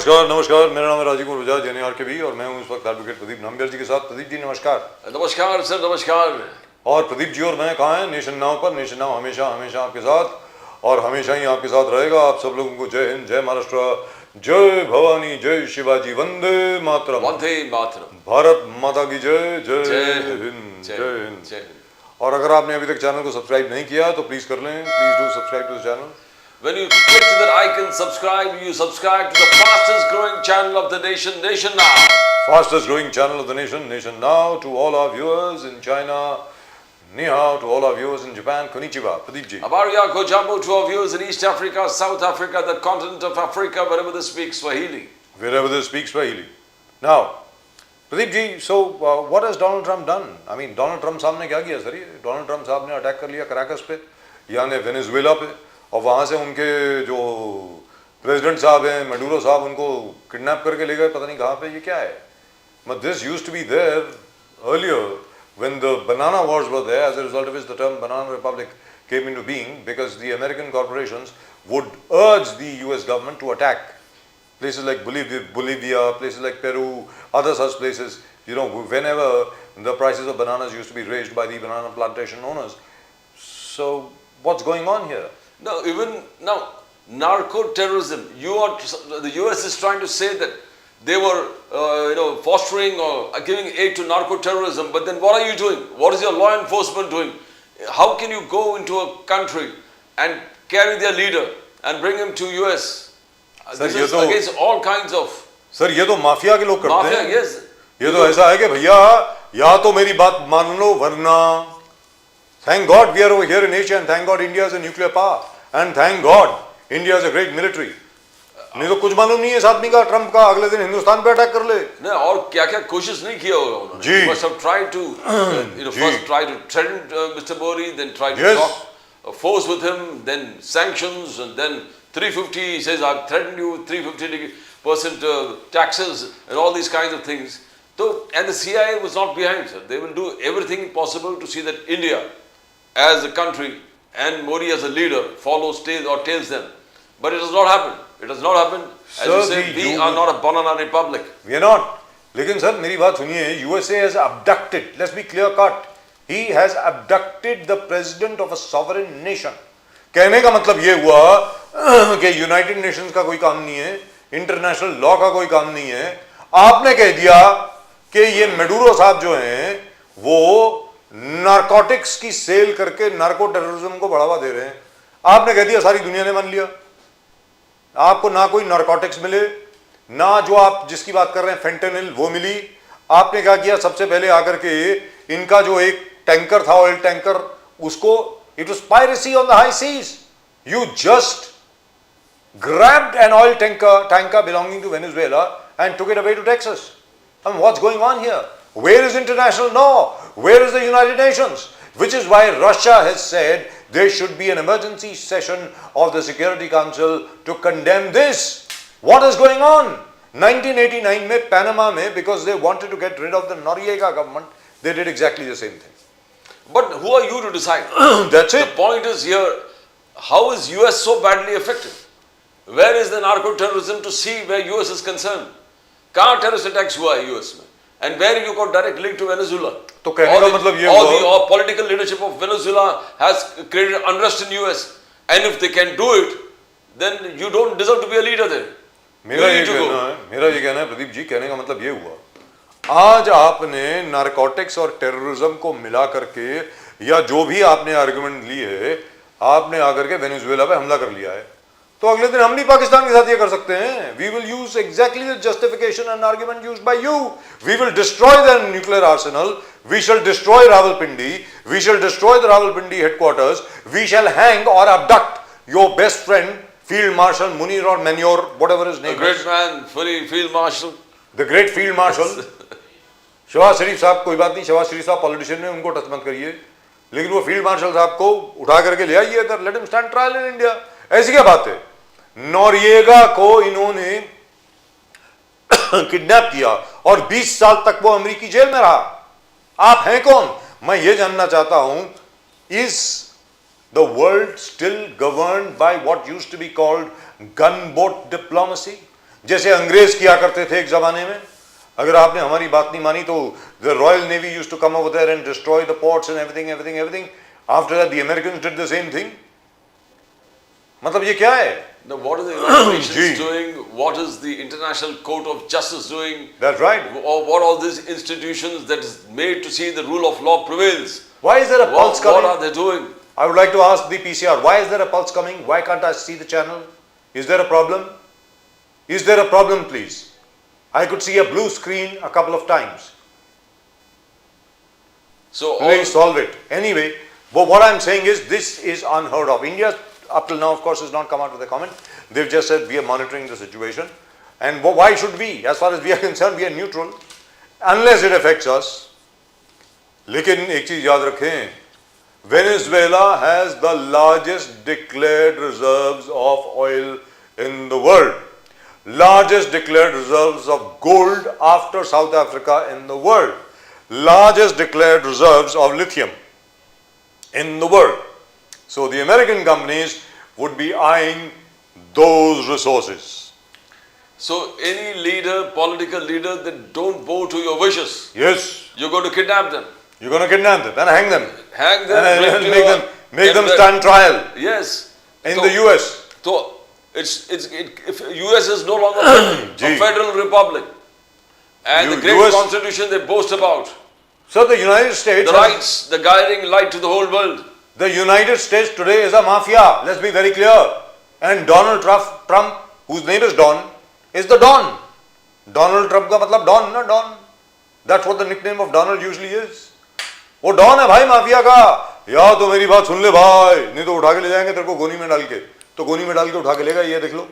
नमस्कार नमस्कार, मेरा नाम है राजीव कुमार बजाज एनआर के भी और मैं हूं इस वक्त एडवोकेट प्रदीप नामबियर जी के साथ। प्रदीप जी नमस्कार। नमस्कार सर, नमस्कार। और प्रदीप जी और मैं कहाँ हैं? नेशन नाउ पर। नेशन नाउ हमेशा हमेशा आपके साथ और हमेशा ही आपके साथ रहेगा। आप सब लोगों को जय हिंद, जय महाराष्ट्र, जय भवानी, जय शिवाजी, वंदे मातरम, वंदे मातरम, भारत माता की जय, जय हिंद, हिंद, जय जय हिंद। हिंद। और अगर आपने अभी तक चैनल को सब्सक्राइब नहीं किया तो प्लीज कर लें। Please do subscribe to the channel. When you click to that icon, you subscribe to the fastest growing channel of the nation, Nation Now. Fastest growing channel of the nation, Nation Now. To all our viewers in China, ni hao. To all our viewers in Japan, konnichiwa. Pradeep ji. Abaria Kojambo to our viewers in East Africa, South Africa, the continent of Africa, wherever they speak Swahili. Wherever they speak Swahili. Now, Pradeep ji, so what has Donald Trump done? I mean, Donald Trump साहब ने क्या किया sir? ये Donald Trump साहब ने attack कर लिया Caracas पे, यानी वेनेजुएला पे, और वहाँ से उनके जो प्रेसिडेंट साहब हैं, मेडुरो साहब, उनको किडनैप करके ले गए पता नहीं कहाँ पे। ये क्या है? But this used to be there earlier when the banana wars were there, as a result of which the term Banana Republic came into being, because the American corporations would urge the US government to attack places like Bolivia, places like Peru, other such places, you know, whenever the prices of bananas used to be raised by the banana plantation owners. So what's going on here? No, even now, narco-terrorism. The US is trying to say that they were, fostering or giving aid to narco-terrorism. But then, what are you doing? What is your law enforcement doing? How can you go into a country and carry their leader and bring him to US? This is against all kinds of. Sir ये तो mafia के लोग करते हैं। Yes. ये तो ऐसा है कि भैया या तो मेरी बात मान लो, वरना thank God we are over here in Asia, and thank God India is a nuclear power, and thank God India is a great military. नहीं तो कुछ मालूम नहीं है इस आदमी का, ट्रम्प का, अगले दिन हिंदुस्तान पे अटैक कर ले। नहीं, और क्या क्या कोशिश नहीं किया होगा उन्होंने। जी। Must have tried to, first try to threaten Mr. Modi, then try to talk, force with him, then sanctions, and then 350. He says, "I've threatened you with 350% taxes and all these kinds of things." So, and the CIA was not behind, sir. They will do everything possible to see that India, as a country, and Modi as a leader, follows tails them. But it has not happened. It has not happened. As you say, we are not a banana republic. We are not. लेकिन sir मेरी बात सुनिए, USA has abducted. Let's be clear cut. He has abducted the president of a sovereign nation. कहने का मतलब ये हुआ कि यूनाइटेड नेशंस का कोई काम नहीं है, इंटरनेशनल लॉ का कोई काम नहीं है। आपने कह दिया कि ये मेडुरो साहब जो हैं वो नारकोटिक्स की सेल करके नार्को टेररिज्म को बढ़ावा दे रहे हैं। आपने कह दिया, सारी दुनिया ने मान लिया। आपको ना कोई नारकोटिक्स मिले, ना जो आप जिसकी बात कर रहे हैं फेंटेनिल वो मिली। आपने क्या किया? सबसे पहले आकर के इनका जो एक टैंकर था, ऑयल टैंकर, उसको it was piracy on the high seas. You just grabbed an oil tanker belonging to Venezuela and took it away to Texas. I mean, what's going on here? Where is international law? Where is the United Nations? Which is why Russia has said there should be an emergency session of the Security Council to condemn this. What is going on? 1989 में Panama में, because they wanted to get rid of the Noriega government, they did exactly the same thing. But who are you to decide? That's it. The point is here, how is US so badly affected? Where is the narco-terrorism to see where US is concerned? कहाँ terrorist attacks हुआ है US में? And where you got direct link to Venezuela? तो कहने का मतलब ये हुआ, all political leadership of Venezuela has created unrest in US, and if they can do it, then you don't deserve to be a leader there. मेरा ये कहना है प्रदीप जी, कहने का मतलब ये हुआ, आज आपने नारकोटिक्स और टेररिज्म को मिला करके, या जो भी आपने आर्गुमेंट लिए, आपने आकर के वेनेजुएला पे हमला कर लिया है। तो अगले दिन हम नहीं पाकिस्तान के साथ ये कर सकते हैं। We will use exactly the justification and argument used by you. We will destroy their nuclear arsenal. We shall destroy Rawalpindi. We shall destroy the Rawalpindi headquarters. We shall hang or abduct your best friend, Field Marshal Munir or Manure, whatever his name is. The great man, Field Marshal. The great Field Marshal. Shahbaz शरीफ साहब, कोई बात नहीं, शहबाज शरीफ साहब politician है, उनको touch मत करिए, लेकिन वो फील्ड मार्शल साहब को उठा करके ले आइए इधर, let him stand trial in India. ऐसी क्या बात है? नोरिएगा को इन्होंने किडनैप किया और 20 साल तक वो अमेरिकी जेल में रहा। आप हैं कौन? मैं ये जानना चाहता हूं, is the world still governed by what used to be called gunboat diplomacy? जैसे अंग्रेज किया करते थे एक जमाने में। अगर आपने हमारी बात नहीं मानी तो the Royal Navy used to come over there and destroy the ports and everything. After that the Americans did the same thing. मतलब ये क्या है? Now, what are the United Nations Gee. doing? What is the International Court of Justice doing? That's right. Or what are these institutions that is made to see the rule of law prevails? Why is there a pulse What coming? are they doing? I would like to ask the PCR, why is there a pulse coming? Why can't I see the channel? Is there a problem? Is there a problem, please? I could see a blue screen a couple of times. So Please solve it. Anyway, but what I'm saying is this is unheard of. India, up till now, of course, has not come out with a comment. They've just said we are monitoring the situation. And why should we? As far as we are concerned, we are neutral. Unless it affects us. लेकिन एक चीज याद रखें, Venezuela has the largest declared reserves of oil in the world. Largest declared reserves of gold after South Africa in the world. Largest declared reserves of lithium in the world. So the American companies would be eyeing those resources. So any leader, political leader that don't bow to your wishes, Yes, you're going to kidnap them. you're going to kidnap them and hang them Hang them, and bring to make your- them make them get stand trial Yes. in So- the US. So if US is no longer a Gee. federal republic, and the great US constitution they boast about, So the United States, the rights, the guiding light to the whole world. the United States today is a mafia. Let's be very clear. And Donald Trump, whose name is Don, is the Don. Donald Trump का मतलब Don ना Don. That's what the nickname of Donald usually is. वो Don है भाई mafia का. या तो मेरी बात सुन ले भाई, नहीं तो उठा के ले जाएंगे तेरे को गोनी में डाल के. तो गोनी में डाल के उठा के लेगा. ये देख लो.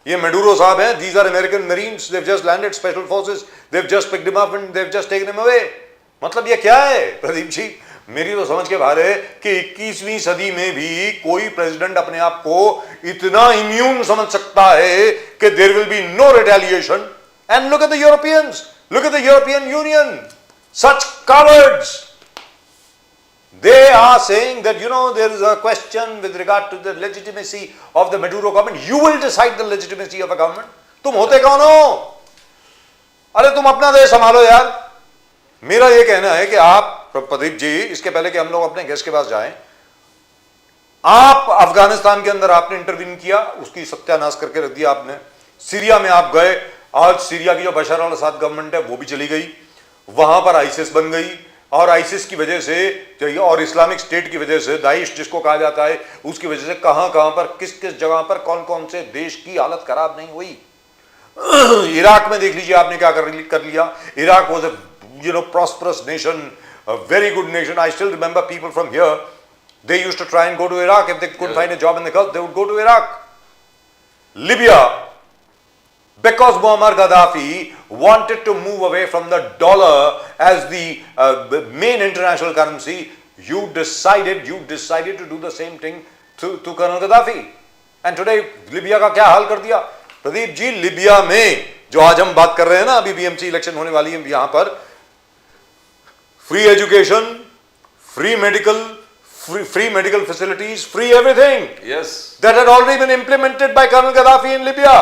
ये मेडुरो साहब हैं. These are American Marines. They've just landed, special forces. They've just picked him up and they've just taken him away. मतलब ये क्या है प्रदीप जी? मेरी तो समझ के बाहर है कि 21वीं सदी में भी कोई प्रेसिडेंट अपने आप को इतना इम्यून समझ सकता है कि there will be no retaliation. And look at the Europeans, look at the European Union, such cowards. They are saying that, you know, there is a question with regard to the legitimacy of the Maduro government. You will decide the legitimacy of a government. तुम होते कौन हो? अरे तुम अपना देश संभालो यार. मेरा ये कहना है कि आप प्रदीप जी, इसके पहले कि हम लोग अपने गेस्ट के पास जाएं, आप अफगानिस्तान के अंदर आपने इंटरवीन किया, उसकी सत्यानाश करके रख दिया आपने. सीरिया में आप गए, आज सीरिया की जो बशर अल असद गवर्नमेंट है वो भी चली गई, वहां पर आईसिस बन गई, और आईसिस की वजह से और इस्लामिक स्टेट की वजह से, दाइश जिसको कहा जाता है, उसकी वजह से कहां कहां पर, किस किस जगह पर, कौन कौन से देश की हालत खराब नहीं हुई. इराक में देख लीजिए आपने क्या कर लिया. Iraq was a prosperous nation, a very good nation. I still remember people from here, they used to try and go to Iraq. If they couldn't find a job in the Gulf, they would go to Iraq. Libya, because Muammar Gaddafi wanted to move away from the dollar as the main international currency, you decided to do the same thing to Colonel Gaddafi. And today, Libya का क्या हाल कर दिया? प्रदीप जी, लिबिया में जो आज हम बात कर रहे हैं ना, अभी बीएमसी इलेक्शन होने वाली है यहां पर, free education, free medical facilities, free everything. Yes. That had already been implemented by Colonel Gaddafi in Libya.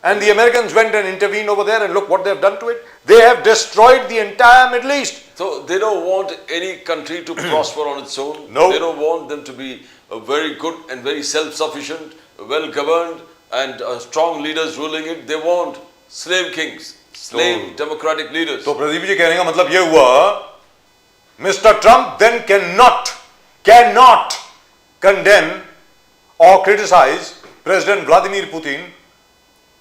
And the Americans went and intervened over there, and look what they have done to it. They have destroyed the entire Middle East. So they don't want any country to prosper on its own. No. They don't want them to be very good and very self-sufficient, well-governed, and strong leaders ruling it. They want slave kings, slave democratic leaders. तो प्रदीप जी कहने का मतलब ये हुआ, Mr. Trump then cannot condemn or criticize President Vladimir Putin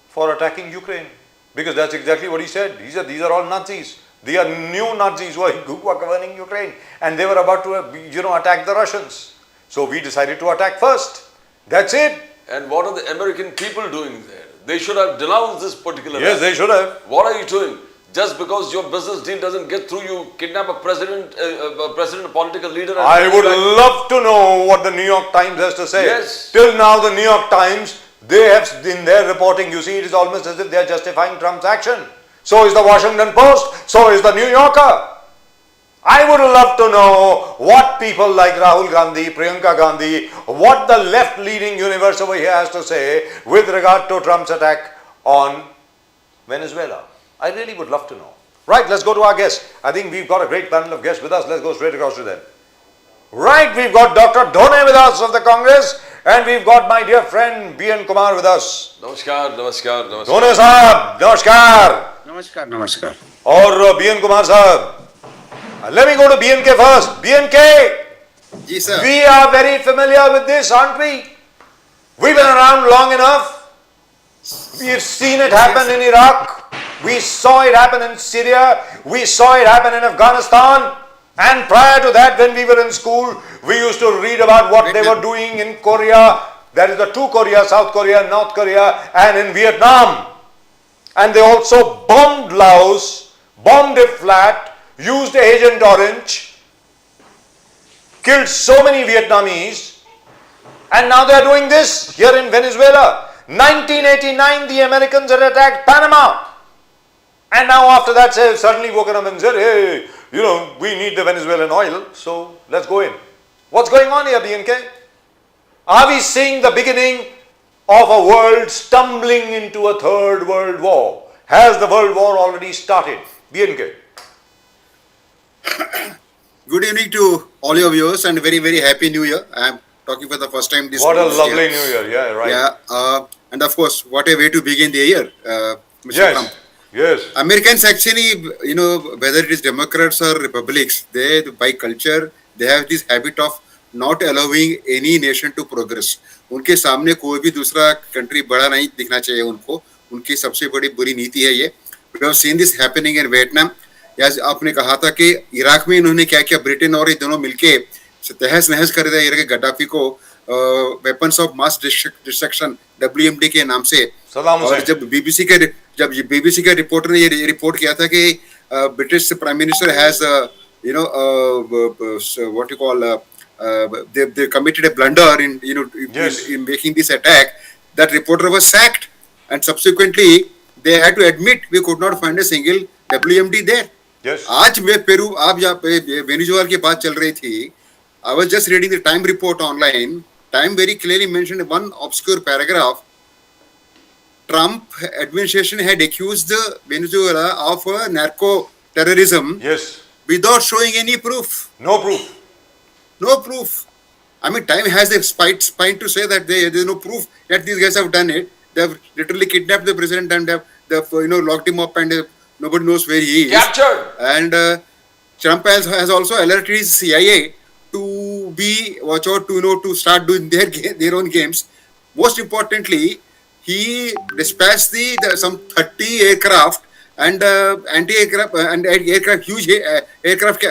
for attacking Ukraine, because that's exactly what he said. He said these are all Nazis. They are new Nazis who are governing Ukraine, and they were about to attack the Russians. So we decided to attack first. That's it. And what are the American people doing there? They should have denounced this particular Yes, act. they should have. What are you doing? Just because your business deal doesn't get through, you kidnap a president, a political leader. And I would love to know what the New York Times has to say. Yes. Till now, the New York Times, they have in their reporting, you see, it is almost as if they are justifying Trump's action. So is the Washington Post. So is the New Yorker. I would love to know what people like Rahul Gandhi, Priyanka Gandhi, what the left-leaning universe over here has to say with regard to Trump's attack on Venezuela. I really would love to know. Right, let's go to our guests. I think we've got a great panel of guests with us. Let's go straight across to them. Right, we've got Dr. Dhone with us of the Congress, and we've got my dear friend B.N. Kumar with us. Namaskar, namaskar, namaskar. Dhone Sahab, namaskar. नमस्कार नमस्कार और B.N. Kumar Sahab. Let me go to B.N.K. first. B.N.K. Ji sir We are very familiar with this, aren't we? We've been around long enough. We've seen it happen in Iraq. We saw it happen in Syria. We saw it happen in Afghanistan. And prior to that, when we were in school, we used to read about what they were doing in Korea. That is the two Korea, South Korea, North Korea, and in Vietnam. And they also bombed Laos, bombed it flat, used Agent Orange, killed so many Vietnamese, and now they are doing this here in Venezuela. 1989, the Americans had attacked Panama. And now after that, they've suddenly woken up and said, hey, we need the Venezuelan oil, so let's go in. What's going on here, B&K? Are we seeing the beginning of a world stumbling into a third world war? Has the world war already started? B&K. Good evening to all your viewers and very very happy new year. I am talking for the first time this What a this lovely year. new year, yeah, right. Yeah, and of course what a way to begin the year, Mr. Trump. Yes. Americans actually, whether it is Democrats or Republicans, they by culture they have this habit of not allowing any nation to progress. उनके सामने कोई भी दूसरा country बड़ा नहीं दिखना चाहिए उनको. उनकी सबसे बड़ी बुरी नीति है ये. We have seen this happening in Vietnam. यार आपने कहा था कि इराक में इन्होंने क्या किया, ब्रिटेन और ये दोनों मिलके तहस नहस कर दिया इराक के गद्दाफी को weapons of mass destruction WMD के नाम से. और जब बीबीसी के रिपोर्टर ने ये रिपोर्ट किया था कि British prime minister has what you call they committed a blunder in in making this attack, that reporter was sacked and subsequently they had to admit we could not find a single WMD there. Yes. आज मैं Peru आप जहाँ पे Venezuela की बात चल रही थी, I was just reading the Time report online. Time very clearly mentioned one obscure paragraph. Trump administration had accused Venezuela of narco terrorism. Yes. Without showing any proof. No proof. No proof. I mean, Time has the spine to say that there is no proof that these guys have done it. They have literally kidnapped the president and they locked him up and nobody knows where he is. Captured. And Trump has also alerted his CIA to be watch out to start doing their own games. Most importantly, he dispatched some 30 aircraft and anti-aircraft and aircraft huge aircraft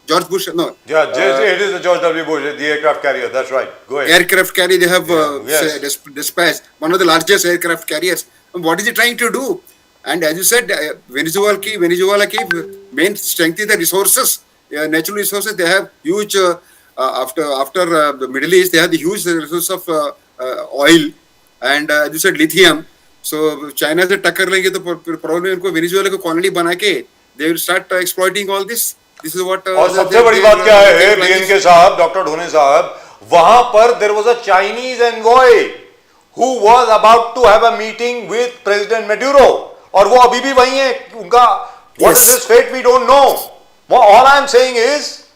George Bush, no. Yeah, it is the George W. Bush, the aircraft carrier. That's right. Go ahead. Aircraft carrier, they have Yes. dispatched one of the largest aircraft carriers. And what is he trying to do? And as you said, Venezuela ki main strength is the resources, natural resources. They have huge, after the Middle East, they have the huge resources of oil and as you said, lithium. So China se टक्कर लेंगे तो probably उनको Venezuela को colony बना के they will start exploiting all this. This is what. और सबसे बड़ी बात क्या है, B&K साहब, डॉक्टर ढोने साहब, वहां पर there was a Chinese envoy who was about to have a meeting with President Maduro, और वो अभी भी वहीं है उनका. What is his fate? We don't know. All I am saying is,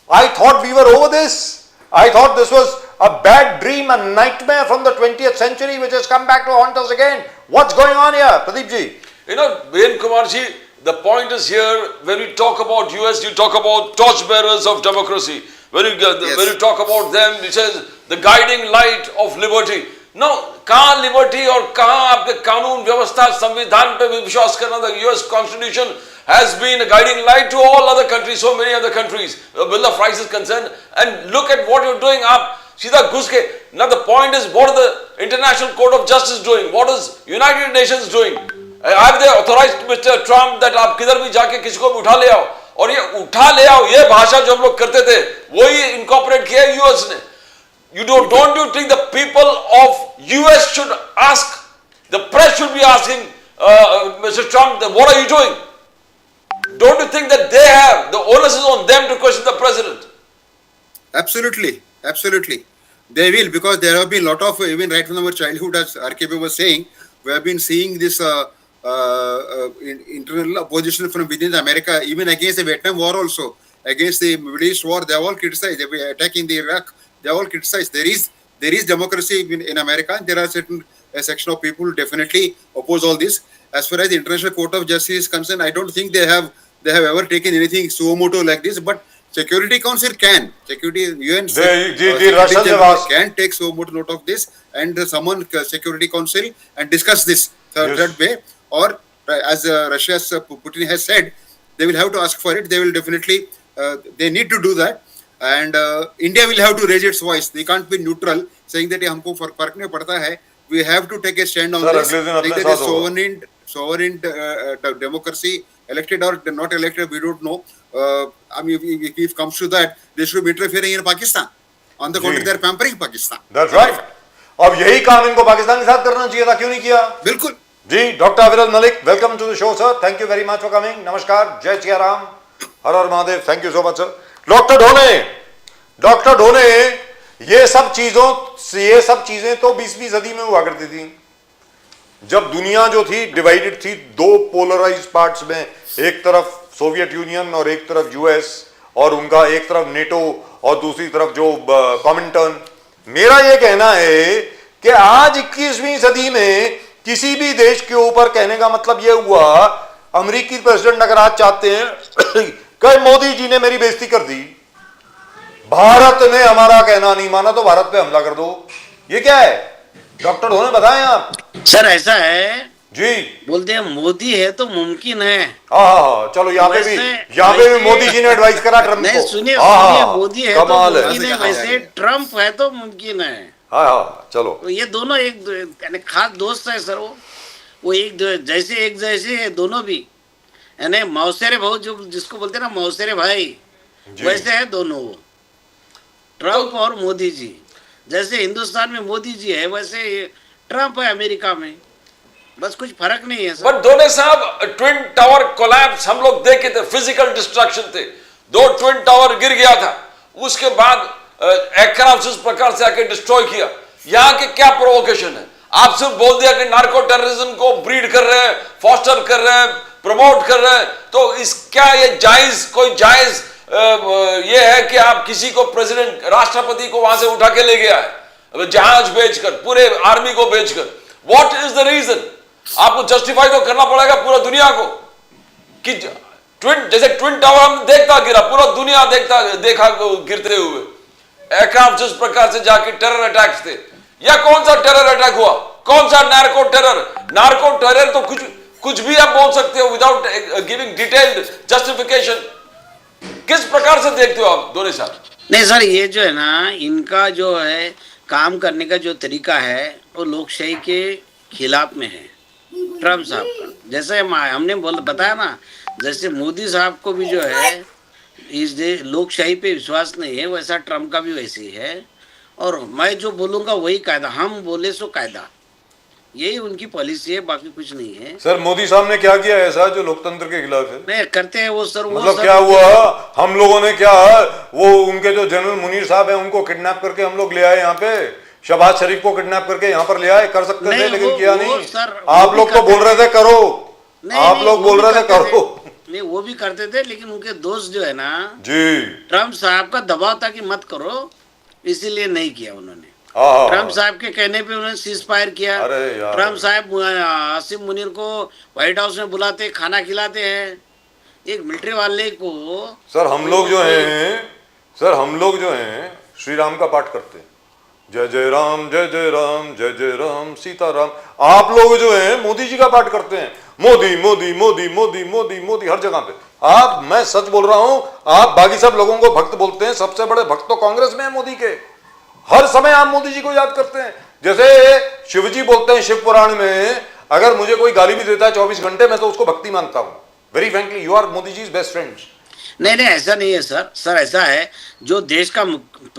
I thought we were over this. I thought this was a bad dream, a nightmare from the 20th century, which has come back to haunt us again. What's going on here, Pradeep ji? B.N. Kumar ji, the point is here, when we talk about US, you talk about torchbearers of democracy. When you talk about them, it says the guiding light of liberty. Now, कहाँ liberty और कहाँ आपके कानून व्यवस्था संविधान पे विश्वास करना? The US Constitution has been a guiding light to all other countries, so many other countries. Bill of Rights is concerned, and look at what you're doing. आप सीधा घुस के. Now the point is, what is the International Court of Justice doing? What is United Nations doing? Have they authorized Mr. Trump that आप किधर भी जाके किसी को भी उठा ले आओ? और ये उठा ले आओ, ये भाषा जो हम लोग करते थे, वही इनकॉर्पोरेट किया यूएस ने. Don't you think the people of US should ask, the press should be asking Mr. Trump, what are you doing? Don't you think that they have, the onus is on them to question the president? Absolutely, absolutely. They will, because there have been a lot of, even right from our childhood, as RKB was saying, we have been seeing this internal opposition from within America, even against the Vietnam War also, against the Middle East War. They all criticized. They were attacking the Iraq. They all criticized. There is democracy in America. And there are certain a section of people who definitely oppose all this. As far as the International Court of Justice is concerned, I don't think they have ever taken anything suo moto like this. But Security Council can. UN Russians have asked. can take suo moto note of this and summon Security Council and discuss this third way. Or as Russia's Putin has said, they will have to ask for it. They will definitely, they need to do that. And India will have to raise its voice. They can't be neutral, saying that हमको फर्क नहीं पड़ता है. We have to take a stand on this. अगले दिन अपने Like that साथ होगा. sovereign democracy, elected or not elected, we don't know. I mean, if it comes to that, they should be interfering in Pakistan. On the contrary, they are pampering Pakistan. That's right. अब यही काम इनको पाकिस्तान के साथ करना चाहिए था, क्यों नहीं किया? बिल्कुल. जी, doctor Aviral Malik, welcome to the show sir. Thank you very much for coming. नमस्कार, जय सिया राम, हर हर Mahadev. Thank you so much sir. Doctor Dhone, ये सब चीजें तो 20वीं सदी में हुआ करती थी, जब दुनिया जो थी डिवाइडेड थी दो पोलराइज पार्ट्स में. एक तरफ सोवियत यूनियन और एक तरफ यूएस, और उनका एक तरफ नेटो और दूसरी तरफ जो कॉमिंटर्न. मेरा ये कहना है कि आज 21वीं सदी में किसी भी देश के ऊपर कहने का मतलब यह हुआ, अमेरिकी प्रेसिडेंट अगर आज चाहते हैं कि मोदी जी ने मेरी बेइज्जती कर दी, भारत ने हमारा कहना नहीं माना तो भारत पे हमला कर दो. ये क्या है डॉक्टर ढोने, बताएं आप. सर ऐसा है जी, बोलते हैं मोदी है तो मुमकिन है. हाँ, चलो यहाँ पे भी मोदी जी ने एडवाइस करा ट्रम्प को. नहीं सुनिए, मोदी है कमाल तो है. मुमकिन है, वैसे ट्रम्प है तो मुमकिन है. हाँ, चलो. तो ये दोनों एक खास दोस्त है सर. वो एक जैसे है दोनों भी, यानी मौसेरे भाऊ, जो जिसको बोलते हैं ना मौसेरे भाई, वैसे है दोनों. वो ट्रम्प और मोदी जी, जैसे हिंदुस्तान में मोदी जी है वैसे ट्रम्प है अमेरिका में. बस कुछ फर्क नहीं है सर. बट दोने साहब, ट्विन टावर कोलैप्स हम लोग देखे थे, फिजिकल डिस्ट्रक्शन थे. 2 ट्विन टावर गिर गया था, उसके बाद एयरक्राफ्ट इस प्रकार से आके डिस्ट्रॉय किया. यहाँ के क्या प्रोवोकेशन है? आप सिर्फ बोल दिया कि नार्को टेररिज्म को ब्रीड कर रहे हैं, फॉस्टर कर रहे हैं, प्रमोट कर रहे हैं. तो इस क्या ये जायज ये है कि आप किसी को प्रेसिडेंट, राष्ट्रपति को वहां से उठा के ले गया है जहाज बेचकर, पूरे आर्मी को बेचकर? What is the reason? आपको जस्टिफाई तो करना पड़ेगा पूरा दुनिया को कि जैसे ट्विन टावर हम देखता गिरा, पूरा दुनिया देखा गिरते हुए. एयरक्राफ्ट जिस प्रकार से जाके टेरर अटैक्स थे, या कौन सा टेरर अटैक हुआ? कौन सा नार्को टेरर तो कुछ भी आप बोल सकते हो विदाउट गिविंग डिटेल्ड जस्टिफिकेशन. किस प्रकार से देखते हो आप दोनों साहब? नहीं सर, ये जो है ना, इनका जो है काम करने का जो तरीका है वो लोकशाही के खिलाफ में है ट्रम्प साहब का. जैसे हमने बताया ना, जैसे मोदी साहब को भी जो है इस लोकशाही पे विश्वास नहीं है, वैसा ट्रम्प का भी वैसे ही है. और मैं जो बोलूँगा वही कायदा, हम बोले सो कायदा, यही उनकी पॉलिसी है, बाकी कुछ नहीं है. सर मोदी साहब ने क्या किया ऐसा जो लोकतंत्र के खिलाफ है? नहीं करते हैं वो सर. मतलब क्या हुआ? हम लोगों ने क्या, वो उनके जो जनरल मुनीर साहब हैं उनको किडनैप करके हम लोग ले आए यहाँ पे, शहबाज शरीफ को किडनैप करके यहाँ पर ले आए. कर सकते थे लेकिन किया नहीं. आप लोग तो बोल रहे थे करो, आप लोग बोल रहे थे करो. नहीं, वो भी करते थे, लेकिन उनके दोस्त जो है ना जी, ट्रम्प साहब का दबाव था कि मत करो, इसीलिए नहीं किया उन्होंने. ट्रम्प साहब के कहने पे उन्होंने सीज फायर किया. ट्रम्प साहब आसिम मुनीर को व्हाइट हाउस में बुलाते, खाना खिलाते हैं. एक मिलिट्री वाले को. सर हम लोग जो हैं श्री राम का पाठ करते हैं, जय जय राम जय जय राम जय जय राम सीताराम. आप लोग जो हैं मोदी जी का पाठ करते हैं, मोदी मोदी मोदी मोदी मोदी मोदी हर जगह पे. आप, मैं सच बोल रहा हूं, आप बाकी सब लोगों को भक्त बोलते हैं, सबसे बड़े भक्त तो कांग्रेस में है मोदी के. हर समय आप मोदी जी को याद करते हैं. जैसे शिवजी बोलते हैं शिव पुराण में, अगर मुझे कोई गाली भी देता है 24 घंटे में तो उसको भक्ति मानता हूं. Very frankly, you are Modi ji best friends. नहीं ऐसा नहीं है सर ऐसा है, जो देश का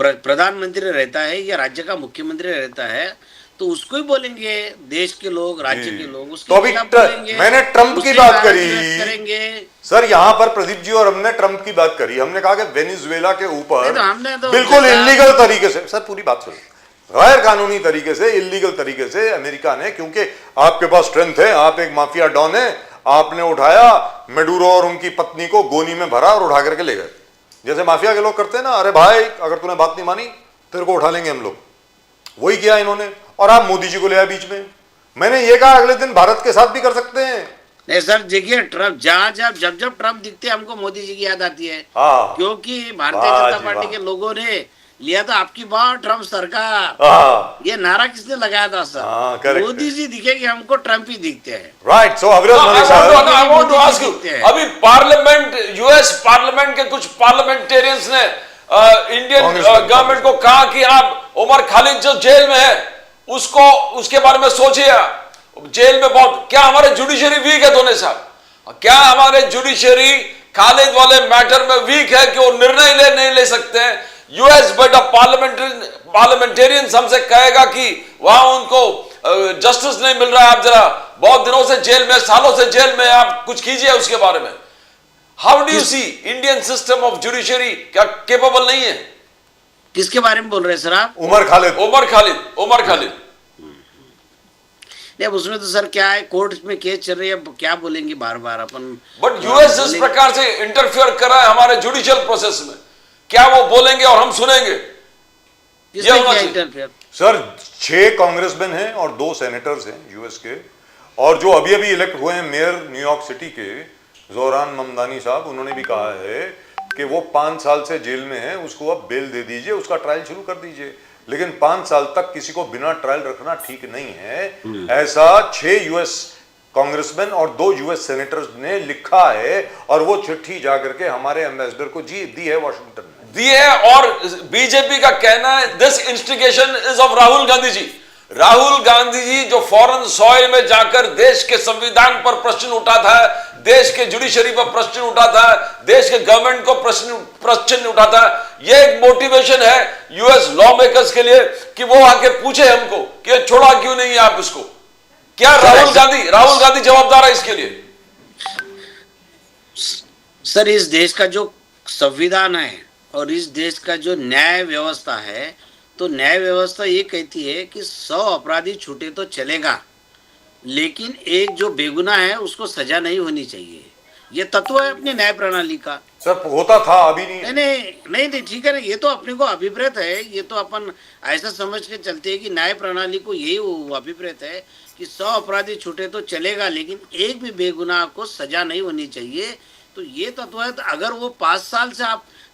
प्रधानमंत्री रहता है या राज्य का मुख्यमंत्री रहता है, तो उसको ही बोलेंगे देश के लोग, राज्य जी। के लोग उसके तो अभी खिलाफ बोलेंगे, मैंने ट्रंप की उससे बात गाली करी। गलौज करेंगे। सर यहाँ पर प्रदीप जी और हमने ट्रंप की बात करी, हमने कहा कि वेनेजुएला के ऊपर नहीं तो हमने तो बिल्कुल जैसा- इलीगल तरीके से, सर पूरी बात सुन, गैर कानूनी तरीके से, इलीगल तरीके से अमेरिका ने, क्योंकि आपके पास स्ट्रेंथ है, आप एक माफिया डॉन है, आपने उठाया मेडुरो और उनकी पत्नी को गोनी में भरा और उठा करके ले गए, जैसे माफिया के लोग करते हैं ना, अरे भाई अगर तूने बात नहीं मानी तेरे को उठा लेंगे हम लोग, वही किया इन्होंने। और आप मोदी जी को ले आए बीच में। मैंने ये कहा अगले दिन भारत के साथ भी कर सकते हैं। नहीं सर देखिए, ट्रम्प जहाँ जब ट्रम्प दिखते हैं हमको मोदी जी की याद आती है, हाँ। क्योंकि भारतीय वाह जनता जी पार्टी वाह। के लोगों ने लिया था आपकी बार ट्रम्प सरकार, हाँ, ये नारा किसने लगाया था हाँ, सर? correct मोदी जी दिखेगी हमको, ट्रम्प ही दिखते हैं। राइट। सो अविनाश मलिक साहब, I want to ask you, दिखते हैं। अभी पार्लियामेंट, यूएस पार्लियामेंट के कुछ पार्लियामेंटेरियंस ने इंडियन कांग्रेस गवर्नमेंट को कहा कि आप उमर खालिद जो जेल में है उसको, उसके बारे में सोचिए, जेल में बहुत, क्या हमारे जुडिशरी वीक है दोनों साहब? क्या हमारे जुडिशरी खालिद वाले मैटर में वीक है कि वो निर्णय नहीं ले सकते हैं? यूएस बट पार्लियामेंटेरियन हमसे कहेगा कि वहां उनको जस्टिस नहीं मिल रहा है, आप जरा बहुत दिनों से जेल में, सालों से जेल में, आप कुछ कीजिए उसके बारे में। How do you see Indian system of judiciary क्या केपेबल नहीं है? किसके बारे में बोल रहे हैं सर आप? उमर खालिद। उमर खालिद नहीं, अब उसमें तो सर क्या है, कोर्ट में केस चल रही है, अब क्या बोलेंगे बार बार अपन। बट यूएस जिस प्रकार से इंटरफियर कर रहा है हमारे जुडिशियल प्रोसेस में, क्या वो बोलेंगे और हम सुनेंगे? किसने ये होना किया चाहिए। इंटरफेयर? सर 6 कांग्रेसमैन हैं और 2 सेनेटर्स हैं यूएस के, और जो अभी अभी इलेक्ट हुए हैं मेयर न्यूयॉर्क सिटी के जोरान ममदानी साहब, उन्होंने भी कहा है कि वो 5 साल से जेल में है, उसको अब बेल दे दीजिए, उसका ट्रायल शुरू कर दीजिए। लेकिन 5 साल तक किसी को बिना ट्रायल रखना ठीक नहीं है, ऐसा 6 यूएस कांग्रेसमैन और 2 यूएस सेनेटर्स ने लिखा है, और वो चिट्ठी जाकर के हमारे एम्बेसडर को दी है वाशिंगटन में। दिए है। और बीजेपी का कहना है this instigation is of Rahul Gandhi ji. Rahul Gandhi ji जो फॉरेन सॉइल में जाकर देश के संविधान पर प्रश्न उठाता है, देश के जुडिशरी पर प्रश्न उठाता है, देश के गवर्नमेंट को प्रश्न उठाता है, ये एक मोटिवेशन है यूएस लॉ मेकर्स के लिए कि वो आके पूछे हमको कि छोड़ा क्यों नहीं है आप इसको। क्या राहुल गांधी जवाबदार है इसके लिए? सर इस देश का जो संविधान है और इस देश का जो न्याय व्यवस्था है, तो न्याय व्यवस्था ये कहती है कि 100 अपराधी छूटे तो चलेगा, लेकिन एक जो बेगुनाह है उसको सजा नहीं होनी चाहिए। ये तत्व है अपनी न्याय प्रणाली का। सर होता था, अभी नहीं है। नहीं ठीक है ना, ये तो अपने को अभिप्रेत है, ये तो अपन ऐसा समझ के चलते हैं कि न्याय प्रणाली को यही अभिप्रेत है कि 100 अपराधी छूटे तो चलेगा, लेकिन एक भी बेगुनाह को सजा नहीं होनी चाहिए। तो ये तत्व है। तो अगर वो 5 साल से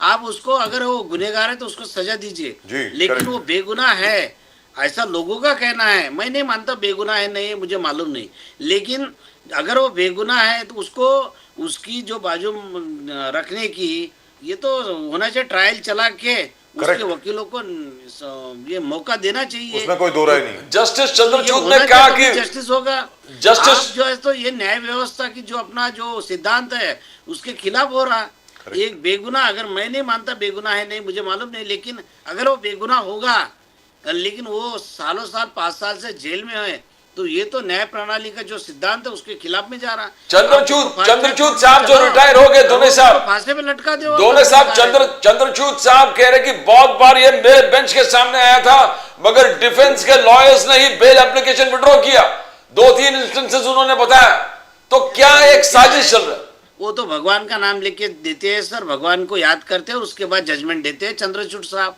आप उसको, अगर वो गुनहगार है तो उसको सजा दीजिए, लेकिन correct। वो बेगुनाह है ऐसा लोगों का कहना है। मैं नहीं मानता बेगुनाह है, नहीं मुझे मालूम नहीं, लेकिन अगर वो बेगुनाह है तो उसको, उसकी जो बाजू रखने की ये तो होना चाहिए, ट्रायल चला के उसके वकीलों को ये मौका देना चाहिए, उसमें कोई दो राय नहीं। जस्टिस चंद्रचूड़ ने कहा कि जस्टिस होगा। जस्टिस जो है तो ये न्याय व्यवस्था की जो अपना जो सिद्धांत है उसके खिलाफ हो रहा। एक बेगुनाह, अगर मैं नहीं मानता बेगुनाह है, नहीं मुझे मालूम नहीं, लेकिन अगर वो बेगुनाह होगा लेकिन वो सालों साल 5 साल से जेल में है, तो ये तो न्याय प्रणाली का जो सिद्धांत है उसके खिलाफ में जा रहा। चंद्रचूड़ साहब जो रिटायर हो गए, दोनों साहब फांसी पे लटका दो। दोनों साहब चंद्रचूड़ साहब कह रहे कि बहुत बार ये मेरे बेंच के सामने आया था, मगर डिफेंस के लॉयर्स ने ही बेल एप्लीकेशन विड्रॉ किया। 2-3 इंस्टेंसेस उन्होंने बताया। तो क्या एक साजिश चल रहा है? वो तो भगवान का नाम लेके देते हैं सर, भगवान को याद करते हैं, उसके बाद जजमेंट देते हैं चंद्रचूड़ साहब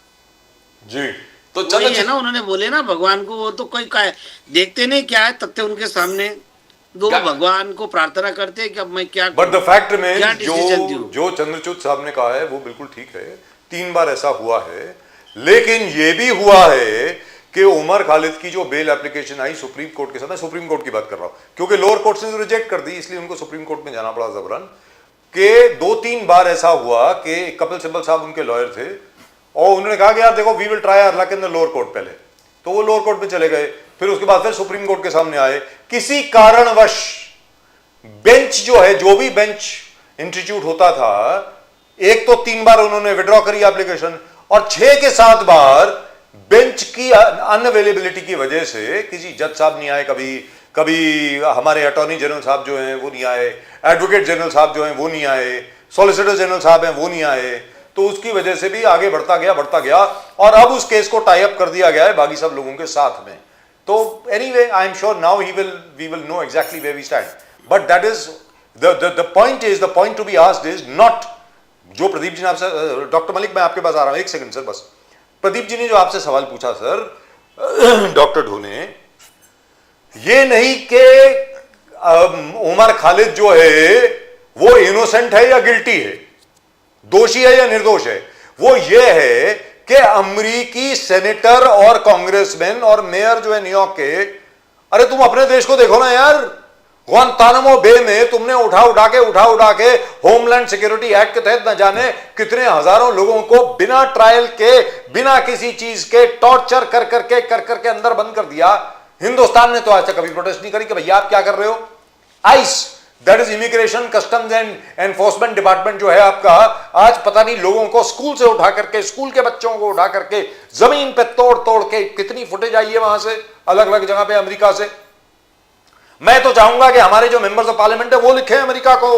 जी। तो वही है ना, उन्होंने बोले ना भगवान को, वो तो कोई देखते नहीं क्या है तथ्य उनके सामने, दो भगवान को प्रार्थना करते हैं कि अब मैं क्या, बट द फैक्ट में जो जो चंद्रचूड़ साहब ने कहा है वो बिल्कुल ठीक है। 3 बार ऐसा हुआ है, लेकिन ये भी हुआ है कि उमर खालिद की जो बेल एप्लीकेशन आई सुप्रीम कोर्ट के साथ, मैं सुप्रीम कोर्ट की बात कर रहा हूं क्योंकि लोअर कोर्ट ने रिजेक्ट कर दी, इसलिए उनको सुप्रीम कोर्ट में जाना पड़ा जबरन, कि 2-3 बार ऐसा हुआ कि कपिल सिब्बल साहब उनके लॉयर थे और उन्होंने कहा कि यार देखो we will try our luck in the lower court पहले, तो वो लोअर कोर्ट में चले गए, फिर उसके बाद फिर सुप्रीम कोर्ट के सामने आए। किसी कारणवश बेंच जो है, जो भी बेंच इंस्टीट्यूट होता था, एक तो 3 बार उन्होंने विड्रॉ करी एप्लीकेशन और 6 के 7 बार बेंच की अनअवेलेबिलिटी की वजह से किसी जज साहब नहीं आए, कभी कभी हमारे अटॉर्नी जनरल साहब जो हैं वो नहीं आए, एडवोकेट जनरल साहब जो हैं वो नहीं आए, सॉलिसिटर जनरल साहब हैं वो नहीं आए, तो उसकी वजह से भी आगे बढ़ता गया और अब उस केस को टाई अप कर दिया गया है बाकी सब लोगों के साथ में। तो anyway I am sure now we will know exactly where we stand, but that is the point to be asked is not जो प्रदीप जी ने आपसे, डॉक्टर मलिक मैं आपके पास आ रहा हूं, एक सेकंड सर बस। प्रदीप जी ने जो आपसे सवाल पूछा सर डॉक्टर ढोने, ये नहीं कि उमर खालिद जो है वो इनोसेंट है या गिल्टी है, दोषी है या निर्दोष है, वो ये है कि अमेरिकी सेनेटर और कांग्रेसमैन और मेयर जो है न्यूयॉर्क के, अरे तुम अपने देश को देखो ना यार, गुआंतानामो बे में तुमने उठा के होमलैंड सिक्योरिटी एक्ट के तहत न जाने कितने हजारों लोगों को बिना ट्रायल के, बिना किसी चीज के टॉर्चर कर करके अंदर बंद कर दिया। हिंदुस्तान ने तो आज तक कभी प्रोटेस्ट नहीं करी कि भैया आप क्या कर रहे हो। Ice, that is immigration customs and enforcement department जो है आपका, आज पता नहीं लोगों को स्कूल से उठा करके, स्कूल के बच्चों को उठा करके जमीन पे तोड़ के, कितनी फुटेज आई है वहां से अलग अलग जगह पे अमेरिका से। मैं तो चाहूंगा कि हमारे जो मेंबर्स ऑफ पार्लियामेंट है वो लिखें अमेरिका को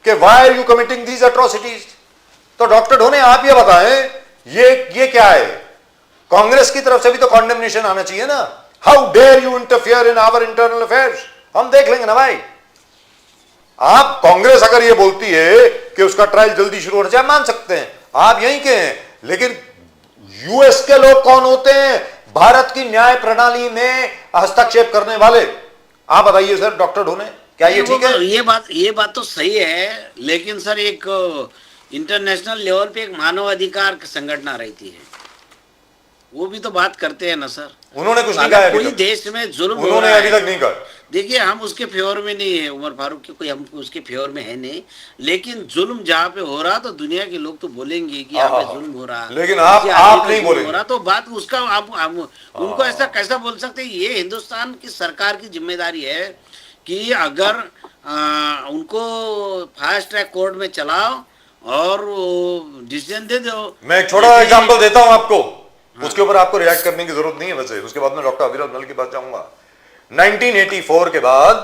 कि why are you committing these atrocities. तो डॉक्टर ढोने आप ये बताएं, ये क्या है? कांग्रेस की तरफ से भी तो कॉन्डेमनेशन आना चाहिए ना। How dare you interfere in our internal affairs. हम देख लेंगे ना भाई। आप कांग्रेस अगर ये बोलती है कि उसका ट्रायल जल्दी शुरू होना चाहिए, मान सकते हैं, आप यहीं के हैं, लेकिन यूएस के लोग कौन होते हैं भारत की न्याय प्रणाली में हस्तक्षेप करने वाले? आप बताइए सर डॉक्टर ढोने, क्या ये ठीक है? ये बात तो सही है, लेकिन सर एक इंटरनेशनल लेवल पे एक मानवाधिकार संगठन आ रही थी, वो भी तो बात करते हैं ना सर। उन्होंने कुछ नहीं कहा, कोई देश में जुल्म उन्होंने अभी तक नहीं कहा। देखिए हम उसके फेवर में नहीं है, उमर फारूक की कोई हम उसके फेवर में है नहीं, लेकिन जुल्म जहाँ पे हो रहा तो दुनिया के लोग तो बोलेंगे कि यहाँ पे जुल्म हो रहा, लेकिन आप नहीं बोलेंगे तो बात उसका आप उनको ऐसा कैसा बोल सकते हैं? ये हिंदुस्तान की सरकार की जिम्मेदारी है कि अगर उनको फास्ट ट्रैक कोर्ट में चलाओ और डिसीजन दे दो। मैं एक छोटा एग्जांपल देता हूं आपको, उसके ऊपर आपको रिएक्ट करने की जरूरत नहीं है वैसे, उसके बाद मैं डॉक्टर अविरल मलिक के पास जाऊंगा। 1984 के बाद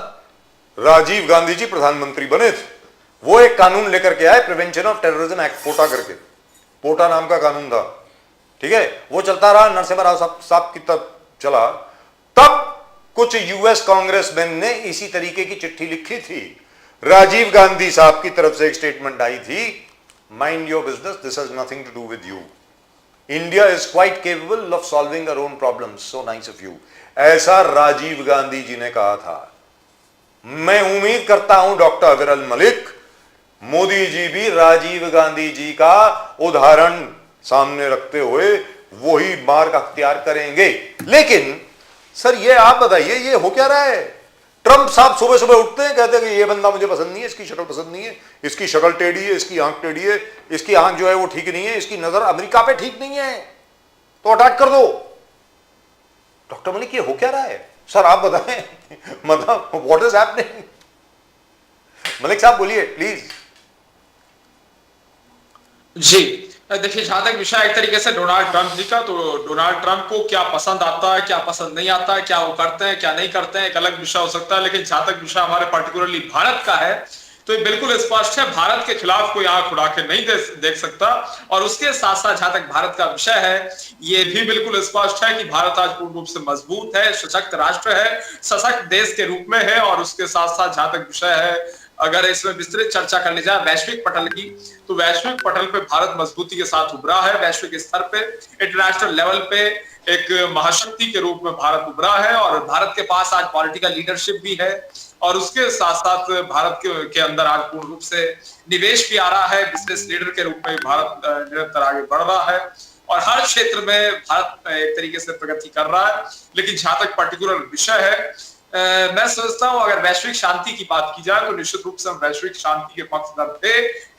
राजीव गांधी जी प्रधानमंत्री बने थे, वो एक कानून लेकर के आए, प्रिवेंशन ऑफ टेररिज्म एक्ट, पोटा करके, पोटा नाम का कानून था, ठीक है, वो चलता रहा, नरसिम्हा राव साहब की तब चला। तब कुछ यूएस कांग्रेसमैन ने इसी तरीके की चिट्ठी लिखी थी, राजीव गांधी साहब की तरफ से एक स्टेटमेंट आई थी, mind your business, this has nothing to do with you, India is quite capable of solving our own problems, so nice of you. ऐसा राजीव गांधी जी ने कहा था। मैं उम्मीद करता हूं डॉक्टर अविरल मलिक, मोदी जी भी राजीव गांधी जी का उदाहरण सामने रखते हुए वही मार्ग अख्तियार करेंगे। लेकिन सर ये आप बताइए, ये हो क्या रहा है? ट्रंप साहब सुबह सुबह उठते हैं, कहते हैं कि ये बंदा मुझे पसंद नहीं है, इसकी शक्ल पसंद नहीं है, इसकी शक्ल टेढ़ी है, इसकी आंख टेढ़ी है, इसकी आंख जो है वो ठीक नहीं है, इसकी नजर अमेरिका पे ठीक नहीं है, तो अटैक कर दो। डॉक्टर मलिक ये हो क्या रहा है? सर आप बताएं, मतलब व्हाट इज हैपनिंग? मलिक साहब बोलिए प्लीज। जी देखिए, जहां तक विषय एक तरीके से डोनाल्ड ट्रंप जी का, तो डोनाल्ड ट्रंप को क्या पसंद आता है, क्या पसंद नहीं आता है, क्या वो करते हैं, क्या नहीं करते हैं, एक अलग विषय हो सकता है। लेकिन जहां तक विषय हमारे पर्टिकुलरली भारत का है, तो ये बिल्कुल स्पष्ट है, भारत के खिलाफ कोई आंख उड़ा के नहीं देख सकता। और उसके साथ साथ जहां तक भारत का विषय है, ये भी बिल्कुल स्पष्ट है कि भारत आज पूर्ण रूप से मजबूत है, सशक्त राष्ट्र है, सशक्त देश के रूप में है। और उसके साथ साथ जहां तक विषय है, अगर इसमें विस्तृत चर्चा कर ली जाए वैश्विक पटल की, तो वैश्विक पटल पे भारत मजबूती के साथ उभरा है। वैश्विक स्तर पे, इंटरनेशनल लेवल पे एक महाशक्ति के रूप में भारत उभरा है, और भारत के पास आज पॉलिटिकल लीडरशिप भी है। और उसके साथ साथ भारत के अंदर आज पूर्ण रूप से निवेश भी आ रहा है, बिजनेस लीडर के रूप में भारत निरंतर आगे बढ़ रहा है, और हर क्षेत्र में भारत एक तरीके से प्रगति कर रहा है। लेकिन जहां तक पर्टिकुलर विषय है, मैं सोचता हूं अगर वैश्विक शांति की बात की जाए, तो निश्चित रूप से हम वैश्विक शांति के पक्षधर थे,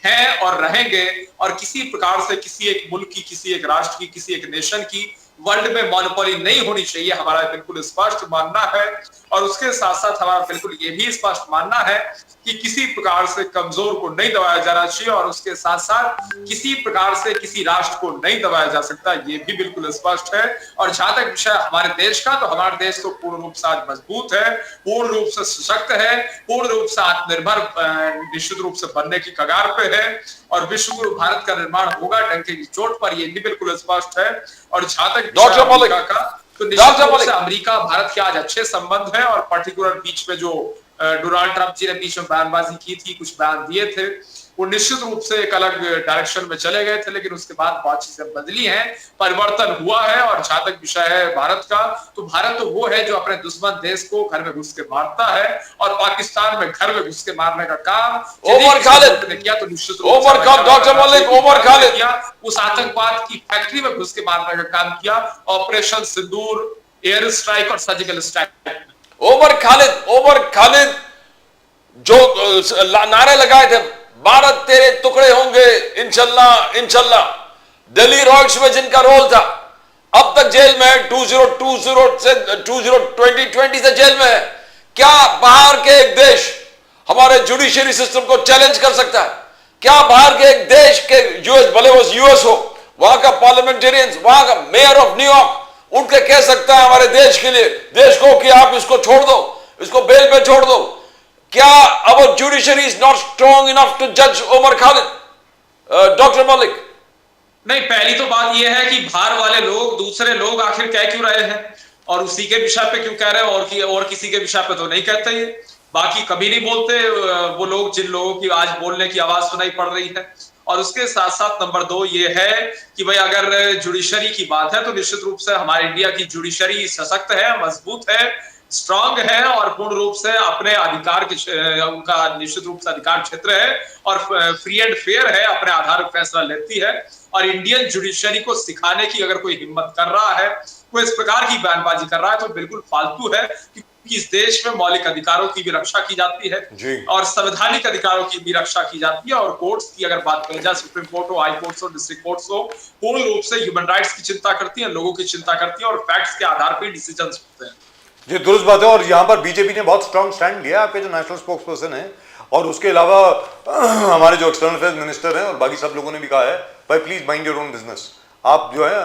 हैं और रहेंगे। और किसी प्रकार से किसी एक मुल्क की, किसी एक राष्ट्र की, किसी एक नेशन की वर्ल्ड में मोनोपोली नहीं होनी चाहिए, हमारा बिल्कुल स्पष्ट मानना है। और उसके साथ साथ हमारा बिल्कुल ये भी स्पष्ट मानना है कि किसी प्रकार से कमजोर को नहीं दबाया जाना चाहिए, और उसके साथ साथ किसी प्रकार से किसी राष्ट्र को नहीं दबाया जा सकता, ये भी बिल्कुल स्पष्ट है। और जहां तक विषय हमारे देश का, तो हमारा देश तो पूर्ण रूप से आज मजबूत है, पूर्ण रूप से सशक्त है, पूर्ण रूप से आत्मनिर्भर निश्चित रूप से बनने की कगार पे है, और विश्व गुरु भारत का निर्माण होगा डंके की चोट पर, ये भी बिल्कुल स्पष्ट है। और जहां तक डॉक्टर मलिक, अमेरिका का, तो निश्चित रूप से अमेरिका भारत के आज अच्छे संबंध है, और पर्टिकुलर बीच में जो डोनाल्ड ट्रंप जी ने बीच में बयानबाजी की थी, कुछ बयान दिए थे, वो निश्चित रूप से एक अलग डायरेक्शन में चले गए थे, लेकिन उसके बाद बहुत चीजें बदली हैं, परिवर्तन हुआ है। और जहां तक विषय है भारत का, तो भारत तो वो है जो अपने दुश्मन देश को घर में घुस के मारता है, और पाकिस्तान में घर में घुस के मारने का काम ओमर खालिद ने किया, तो निश्चित ओमर खालिद, डॉक्टर मलिक, ओमर खालिद किया, उस आतंकवाद की फैक्ट्री में घुस के मारने का काम किया, ऑपरेशन सिंदूर, एयर स्ट्राइक और सर्जिकल स्ट्राइक। ओमर खालिद जो नारे लगाए थे, भारत तेरे टुकड़े होंगे इंशाल्लाह इंशाल्लाह, दिल्ली रॉयट्स में जिनका रोल था, अब तक जेल में है, 2020 से 2020 से जेल में है। क्या बाहर के एक देश हमारे जुडिशरी सिस्टम को चैलेंज कर सकता है? क्या बाहर के एक देश के यूएस, भले वो यूएस हो, वहां का पार्लियामेंटेरियंस, वहां का मेयर ऑफ न्यूयॉर्क उठ के कह सकता है हमारे देश के लिए, देश को, कि आप इसको छोड़ दो, इसको बेल पे छोड़ दो? क्या our judiciary is not strong enough to judge Omar Khalid? Doctor Malik. नहीं, पहली तो बात यह है कि बाहर वाले लोग, दूसरे लोग आखिर कह क्यों रहे हैं, और उसी के विषय पे क्यों कह रहे हैं, और किसी के विषय पे तो नहीं कहते ये, बाकी कभी नहीं बोलते वो लोग जिन लोगों की आज बोलने की आवाज सुनाई पड़ रही है। और उसके साथ साथ नंबर 2 ये है कि भाई अगर जुडिशरी की बात है, तो निश्चित रूप से हमारे इंडिया की जुडिशरी सशक्त है, मजबूत है, स्ट्रांग है, और पूर्ण रूप से अपने अधिकार के, उनका निश्चित रूप से अधिकार क्षेत्र है, और फ्री एंड फेयर है, अपने आधार पर फैसला लेती है। और इंडियन जुडिशरी को सिखाने की अगर कोई हिम्मत कर रहा है, कोई इस प्रकार की बयानबाजी कर रहा है, तो बिल्कुल फालतू है, क्योंकि इस देश में मौलिक अधिकारों की भी रक्षा की जाती है, और संवैधानिक अधिकारों की भी रक्षा की जाती है। और कोर्ट्स की अगर बात करें, जाए सुप्रीम कोर्ट हो, हाई कोर्ट्स हो, डिस्ट्रिक्ट कोर्ट्स हो, पूर्ण रूप से ह्यूमन राइट्स की चिंता करती है, लोगों की चिंता करती है, और फैक्ट्स के आधार पर डिसीजन होते हैं। जी दुरुस्त बात है। और यहाँ पर बीजेपी ने बहुत स्ट्रांग स्टैंड लिया, आपके जो नेशनल स्पोक्स पर्सन है, और उसके अलावा हमारे जो एक्सटर्नल अफेयर्स मिनिस्टर हैं और बाकी सब लोगों ने भी कहा है, भाई please mind your own business, आप जो है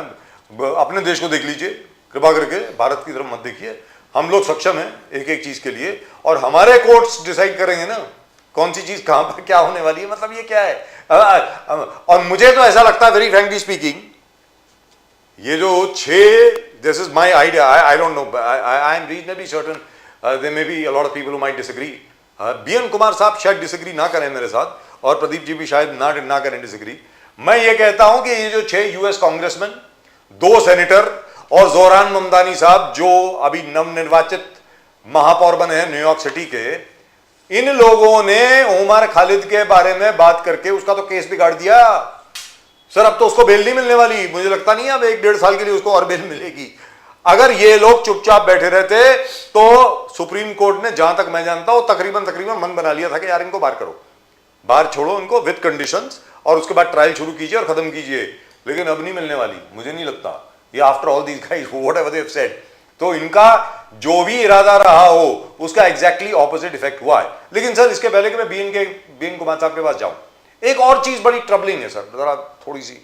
अपने देश को देख लीजिए, कृपा करके भारत की तरफ मत देखिए, हम लोग सक्षम हैं एक एक चीज के लिए, और हमारे कोर्ट्स डिसाइड करेंगे ना कौन सी चीज कहां पर क्या होने वाली है। मतलब ये क्या है? और मुझे तो ऐसा लगता है, वेरी फ्रैंकली स्पीकिंग, ये जो 6, this is my idea, I don't know, I am reasonably certain there may be a lot of people who might disagree, B N Kumar साहब शायद डिसएग्री ना करें मेरे साथ, और प्रदीप जी भी शायद ना करें डिसएग्री। मैं ये कहता हूं कि ये जो 6 यूएस कांग्रेसमैन, 2 सेनेटर और जोरान ममदानी साहब जो अभी नवनिर्वाचित महापौर बने हैं न्यूयॉर्क सिटी के, इन लोगों ने उमर खालिद के बारे में बात करके उसका तो केस बिगाड़ दिया। सर अब तो उसको बेल नहीं मिलने वाली, मुझे लगता नहीं है अब 1-1.5 साल के लिए उसको और बेल मिलेगी। अगर ये लोग चुपचाप बैठे रहते तो सुप्रीम कोर्ट ने, जहां तक मैं जानता हूं, तकरीबन मन बना लिया था कि यार इनको बाहर करो, बाहर छोड़ो इनको विद कंडीशंस, और उसके बाद ट्रायल शुरू कीजिए और खत्म कीजिए। लेकिन अब नहीं मिलने वाली, मुझे नहीं लगता, ये after all these guys whatever they have said, तो इनका जो भी इरादा रहा हो उसका एग्जैक्टली ऑपोजिट इफेक्ट हुआ है। लेकिन सर इसके पहले कि मैं बीएन कुमार साहब के पास जाऊं, एक और चीज बड़ी ट्रबलिंग है सर, जरा थोड़ी सी,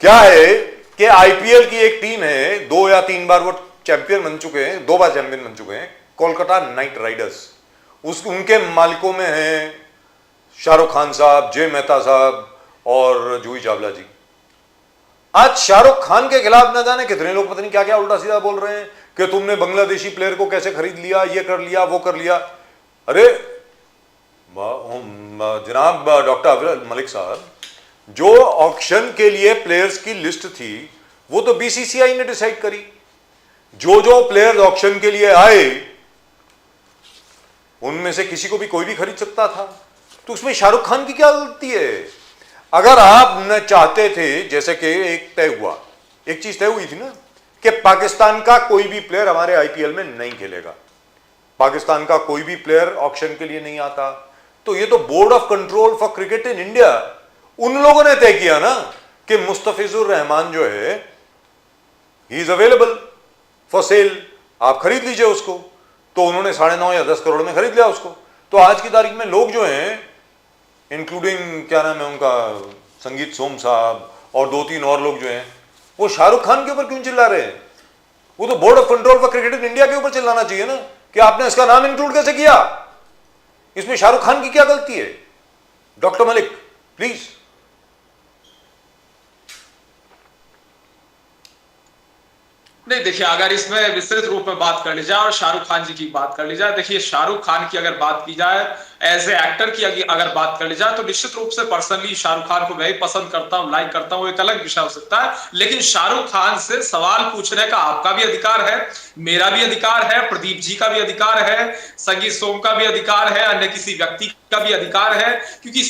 क्या है कि आईपीएल की एक टीम है, 2 या 3 बार वो चैंपियन बन चुके हैं, 2 बार चैंपियन बन चुके हैं, कोलकाता नाइट राइडर्स। उनके मालिकों में हैं शाहरुख खान साहब, जय मेहता साहब और जूही चावला जी। आज शाहरुख खान के खिलाफ न जाने कितने लोग पता नहीं क्या क्या उल्टा सीधा बोल रहे हैं कि तुमने बांग्लादेशी प्लेयर को कैसे खरीद लिया, ये कर लिया, वो कर लिया। अरे जनाब डॉक्टर अब्दुल मलिक साहब, जो ऑक्शन के लिए प्लेयर्स की लिस्ट थी वो तो बीसीसीआई ने डिसाइड करी। जो प्लेयर्स ऑक्शन के लिए आए उनमें से किसी को भी कोई भी खरीद सकता था, तो उसमें शाहरुख खान की क्या गलती है? अगर आप न चाहते थे, जैसे कि एक तय हुआ, एक चीज तय हुई थी ना कि पाकिस्तान का कोई भी प्लेयर हमारे आईपीएल में नहीं खेलेगा, पाकिस्तान का कोई भी प्लेयर ऑक्शन के लिए नहीं आता, तो ये तो board of control for cricket in India, उन लोगों ने तय किया ना कि मुस्तफिजुर रहमान जो है he is available for sale, आप खरीद लीजिए उसको। तो उन्होंने 9.5 या 10 करोड़ में खरीद लिया उसको। तो आज की तारीख में लोग जो हैं, इंक्लूडिंग क्या नाम है उनका, संगीत सोम साहब और 2-3 और लोग जो हैं, वो शाहरुख खान के ऊपर क्यों चिल्ला रहे हैं? वो तो board of control for cricket in India के ऊपर चिल्लाना चाहिए ना, कि आपने इसका नाम इंक्लूड कैसे किया, इसमें शाहरुख खान की क्या गलती है? Doctor Malik please. नहीं देखिए, अगर इसमें विस्तृत रूप में बात कर ली जाए और शाहरुख खान जी की बात कर ली जाए, देखिए शाहरुख खान की अगर बात की जाए, एज ए एक्टर की अगर बात कर ली जाए, तो निश्चित रूप से पर्सनली शाहरुख खान को मैं ही पसंद करता हूं, लाइक करता हूं, एक अलग विषय हो सकता है। लेकिन शाहरुख खान से सवाल पूछने का आपका भी अधिकार है, मेरा भी अधिकार है, प्रदीप जी का भी अधिकार है, संगीत सोम का भी अधिकार है, अन्य किसी व्यक्ति का भी अधिकार है, क्योंकि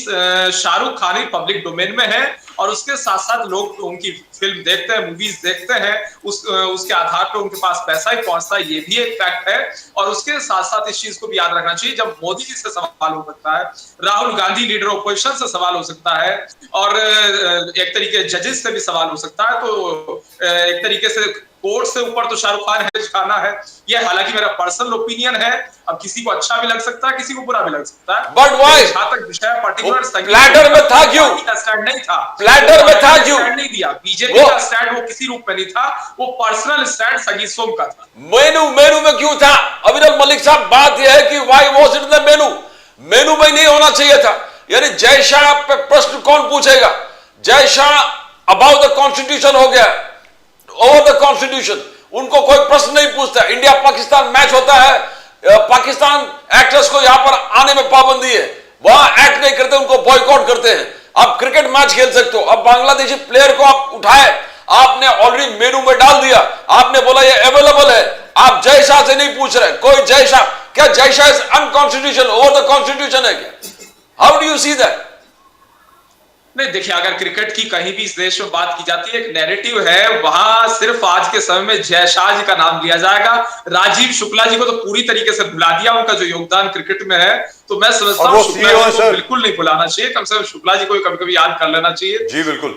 शाहरुख खान ही पब्लिक डोमेन में है और उसके साथ साथ लोग उनकी फिल्म देखते हैं, मूवीज देखते हैं, उसके आधार पर उनके पास पैसा ही पहुंचता है, ये भी एक फैक्ट है। और उसके साथ साथ इस चीज को भी याद रखना चाहिए, जब मोदी जी से सवाल हो सकता है, राहुल गांधी लीडर ऑपोजिशन से सवाल हो सकता है, और एक तरीके जजेस से भी सवाल हो सकता है, तो एक तरीके से कोर्ट से ऊपर तो शाहरुख खान है खाना है। ये हालांकि मेरा पर्सनल ओपिनियन है, अब किसी को अच्छा भी लग सकता है, किसी को बुरा भी लग सकता है। बट व्हाई जहां तक विषय पर्टिकुलर प्लेटर में था क्यों? का स्टैंड नहीं था, प्लेटर में था क्यों? स्टैंड नहीं दिया, बीजेपी का स्टैंड वो किसी रूप में नहीं था, वो पर्सनल स्टैंड संगीत सोम का था। मेनू में क्यों था? अविरल मलिक साहब, बात यह है कि व्हाई वाज इट द मेनू में नहीं होना चाहिए था। यानी जय शाह पे प्रश्न कौन पूछेगा? Jay Shah about the constitution हो गया, ओवर द कॉन्स्टिट्यूशन, उनको कोई प्रश्न नहीं पूछता। इंडिया पाकिस्तान मैच होता है, पाकिस्तान एक्टर्स को यहां पर आने में पाबंदी है, वहां एक्ट नहीं करते, उनको बॉयकॉट करते हैं। आप क्रिकेट मैच खेल सकते हो, अब बांग्लादेशी प्लेयर को आप उठाए, आपने ऑलरेडी मेनू में डाल दिया, आपने बोला ये अवेलेबल है, आप जय शाह से नहीं पूछ रहे। कोई जय शाह, क्या Jay Shah is अनकॉन्स्टिट्यूशन, over the constitution है क्या? How do you see that? नहीं देखिए, अगर क्रिकेट की कहीं भी इस देश में बात की जाती है, एक नैरेटिव है, वहां सिर्फ आज के समय में जय शाह जी का नाम लिया जाएगा। राजीव शुक्ला जी को तो पूरी तरीके से भुला दिया, उनका जो योगदान क्रिकेट में है, तो मैं समझता हूँ शुक्ला जी को बिल्कुल नहीं भुलाना चाहिए, कम से कम शुक्ला जी को कभी कभी याद कर लेना चाहिए। जी बिल्कुल,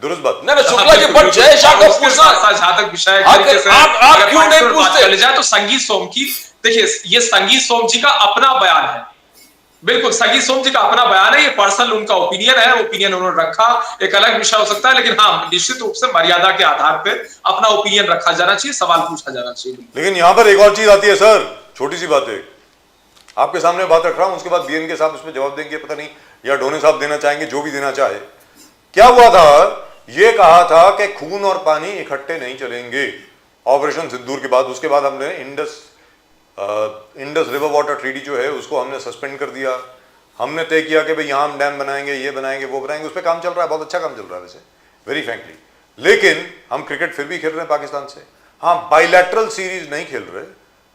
दुरुस्त बात। नहीं शुक्ला जी, बट जय शाह को पूछना, जहां तक विषय आप क्यों नहीं पूछते? चले जाए तो संगीत सोम की, देखिए ये संगीत सोम जी का अपना बयान है, बिल्कुल संगीत सोम जी का अपना बयान है, ये पर्सनल उनका ओपिनियन है, ओपिनियन उन्होंने रखा, एक अलग विषय हो सकता है, लेकिन हाँ निश्चित रूप से मर्यादा के आधार पे अपना ओपिनियन रखा जाना चाहिए, सवाल पूछा जाना चाहिए। लेकिन यहां पर एक और चीज आती है सर, छोटी सी बात है, आपके सामने बात रख रहा हूं, उसके बाद बीएन के साहब उसमें जवाब देंगे, पता नहीं, या डोने साहब देना चाहेंगे, जो भी देना चाहे। क्या हुआ था, ये कहा था कि खून और पानी इकट्ठे नहीं चलेंगे ऑपरेशन सिंदूर के बाद। उसके बाद हमने इंडस रिवर वाटर ट्रीटी जो है उसको हमने सस्पेंड कर दिया। हमने तय किया कि भाई यहाँ हम डैम बनाएंगे, ये बनाएंगे, वो बनाएंगे, उस पर काम चल रहा है, बहुत अच्छा काम चल रहा है वैसे, वेरी फ्रैंकली। लेकिन हम क्रिकेट फिर भी खेल रहे हैं पाकिस्तान से। हाँ, बाइलैटरल सीरीज नहीं खेल रहे,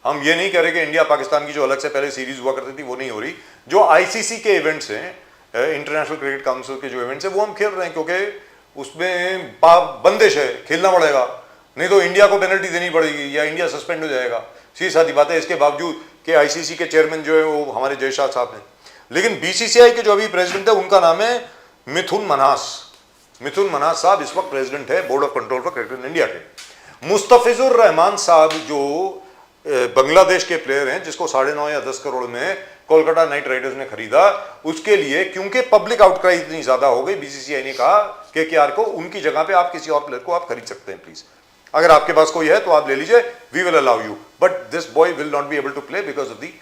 हम ये नहीं कह रहे कि इंडिया पाकिस्तान की जो अलग से पहले सीरीज हुआ करती थी वो नहीं हो रही। जो आईसीसी के इवेंट्स हैं, इंटरनेशनल क्रिकेट काउंसिल के जो इवेंट्स हैं, वो हम खेल रहे हैं, क्योंकि उसमें बंदिश है, खेलना पड़ेगा, नहीं तो इंडिया को पेनल्टी देनी पड़ेगी या इंडिया सस्पेंड हो जाएगा। सीधी सादी बात है। इसके बावजूद कि आईसीसी के चेयरमैन जो है वो हमारे जय शाह साहब हैं, लेकिन बीसीसीआई के जो अभी प्रेसिडेंट है उनका नाम है मिथुन मन्हास। मिथुन मन्हास साहब इस वक्त प्रेसिडेंट है board of control for cricket in India के। मुस्तफिजुर रहमान साहब जो बांग्लादेश के प्लेयर हैं, जिसको 9.5 या 10 करोड़ में कोलकाता नाइट राइडर्स ने खरीदा, उसके लिए क्योंकि पब्लिक आउटक्राई इतनी ज्यादा हो गई, बीसीसीआई ने कहा केकेआर को उनकी जगह पे आप किसी और प्लेयर को आप खरीद सकते हैं, प्लीज अगर आपके पास कोई है तो आप ले लीजिए, we will allow you, but this boy will not be able to play because of the.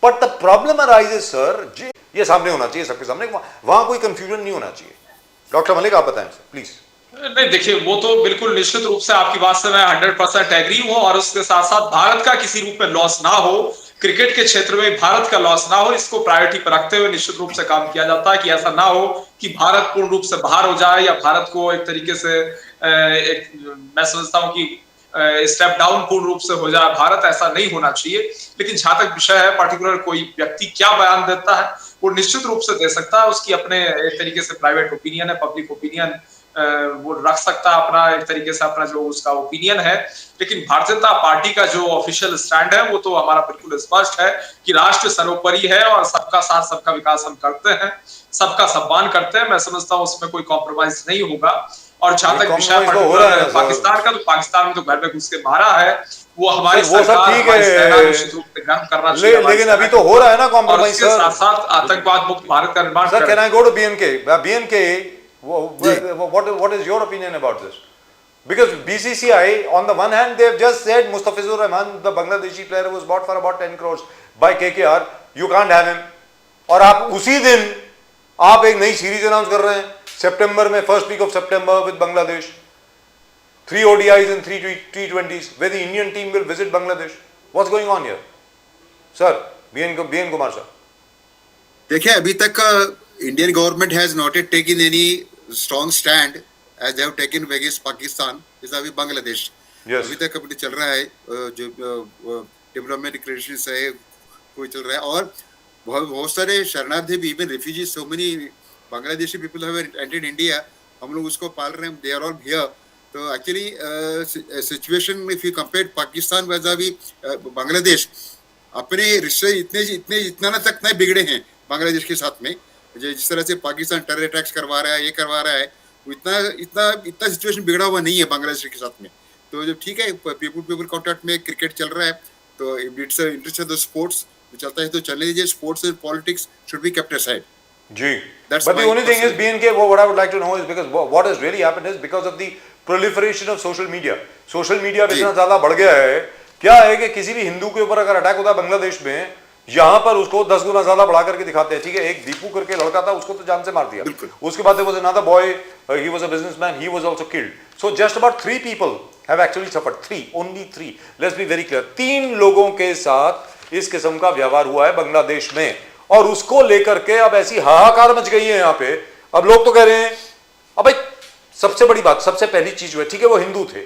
But the problem arises sir, ये सामने होना चाहिए सबके सामने, वहां कोई कंफ्यूजन नहीं होना चाहिए। डॉक्टर मलिक आप बताएं प्लीज। नहीं देखिए, वो तो बिल्कुल निश्चित रूप से आपकी बात से मैं 100% एग्री हूं, और उसके साथ साथ भारत का किसी रूप में लॉस ना हो, क्रिकेट के क्षेत्र में भारत का लॉस ना हो, इसको प्रायोरिटी पर रखते हुए निश्चित रूप से काम किया जाता है कि ऐसा ना हो कि भारत पूर्ण रूप से बाहर हो जाए, या भारत को एक तरीके से मैं समझता हूं कि स्टेप डाउन पूर्ण रूप से हो जाए भारत, ऐसा नहीं होना चाहिए। लेकिन जहां तक विषय है, पर्टिकुलर कोई व्यक्ति क्या बयान देता है वो निश्चित रूप से दे सकता है, उसकी अपने एक तरीके से प्राइवेट ओपिनियन है, पब्लिक ओपिनियन वो रख सकता है अपना, एक तरीके से अपना जो उसका ओपिनियन है। लेकिन भारतीय जनता पार्टी का जो ऑफिशियल स्टैंड है वो तो हमारा बिल्कुल स्पष्ट है कि राष्ट्र सर्वोपरि है और सबका साथ सबका विकास हम करते हैं, सबका सम्मान करते हैं। मैं समझता हूं उसमें कोई कॉम्प्रोमाइज नहीं होगा। और जहां तक विषय compromise तो हो रहा है ना, सर। पाकिस्तान का, तो पाकिस्तान में तो घर में घुस के मारा है, वो हमारी सर, वो सब सरकार, ठीक हमारी सेना है, निश्चित रूप से गर्व करना चाहिए हमारी लेकिन सेना अभी के तो हो रहा है ना ऊपर। और कॉम्प्रोमाइज उसके सर। साथ साथ आतंकवाद मुक्त भारत का निर्माण Sir, करें। can I go to BNK? What is your opinion about this? Because BCCI, on the one hand, they've just said Mustafizur Rahman, the Bangladeshi player, was bought for about 10 crores by KKR. You can't have him. और आप उसी दिन आप एक नई series announce कर रहे हैं सितंबर में, फर्स्ट वीक ऑफ सितंबर with Bangladesh, 3 ODIs and 3 T20s, where the Indian team will visit Bangladesh. What's going on here? Sir, BN Kumar sir. देखिए, अभी तक Indian government has not yet taken any strong stand as they have taken against Pakistan vis-a-vis Bangladesh. Yes. अभी तक अपनी चल रहा है जो डेवलपमेंट क्रिएशंस है कोई चल रहा है, और बहुत सारे शरणार्थी भी, even refugees, so many Bangladeshi people have entered India, हम लोग उसको पाल रहे हैं, दे आर ऑल हियर। तो actually situation if you compare Pakistan vis-a-vis Bangladesh, अपने रिश्ते इतना तक नहीं बिगड़े हैं बांग्लादेश के साथ में। जिस तरह से पाकिस्तान टेरर अटैक्स करवा रहा है, ये करवा रहा है, वो इतना सिचुएशन बिगड़ा हुआ नहीं है बांग्लादेश के साथ में। तो जब ठीक है, पीपल कॉन्टैक्ट में क्रिकेट चल रहा है, तो it's interest of the sports चलता है तो चलने दीजिए। Sports and politics should be kept aside. Gee. That's But the my only thing is, personal- BNK, what I would like to know is, because what has really happened is because of the proliferation of social media. Social media अब जी। इतना ज्यादा बढ़ गया है, क्या है कि किसी भी हिंदू के ऊपर अगर अटैक होता है बांग्लादेश में, यहाँ पर उसको 10 गुना ज्यादा बढ़ा करके दिखाते हैं। ठीक है, एक दीपू करके लड़का था, उसको तो जान से मार दिया। बिल्कुल। उसके बाद there was another boy, he was a businessman, he was also killed. So just about 3 people have actually suffered. 3, only 3. Let's be very clear. 3 लोगों के साथ इस किस्म का व्यवहार हुआ है बांग्लादेश में, और उसको लेकर के अब ऐसी हाहाकार मच गई है यहाँ पे। अब लोग तो कह रहे हैं, अब भाई सबसे बड़ी बात, सबसे पहली चीज हुई, ठीक है वो हिंदू थे,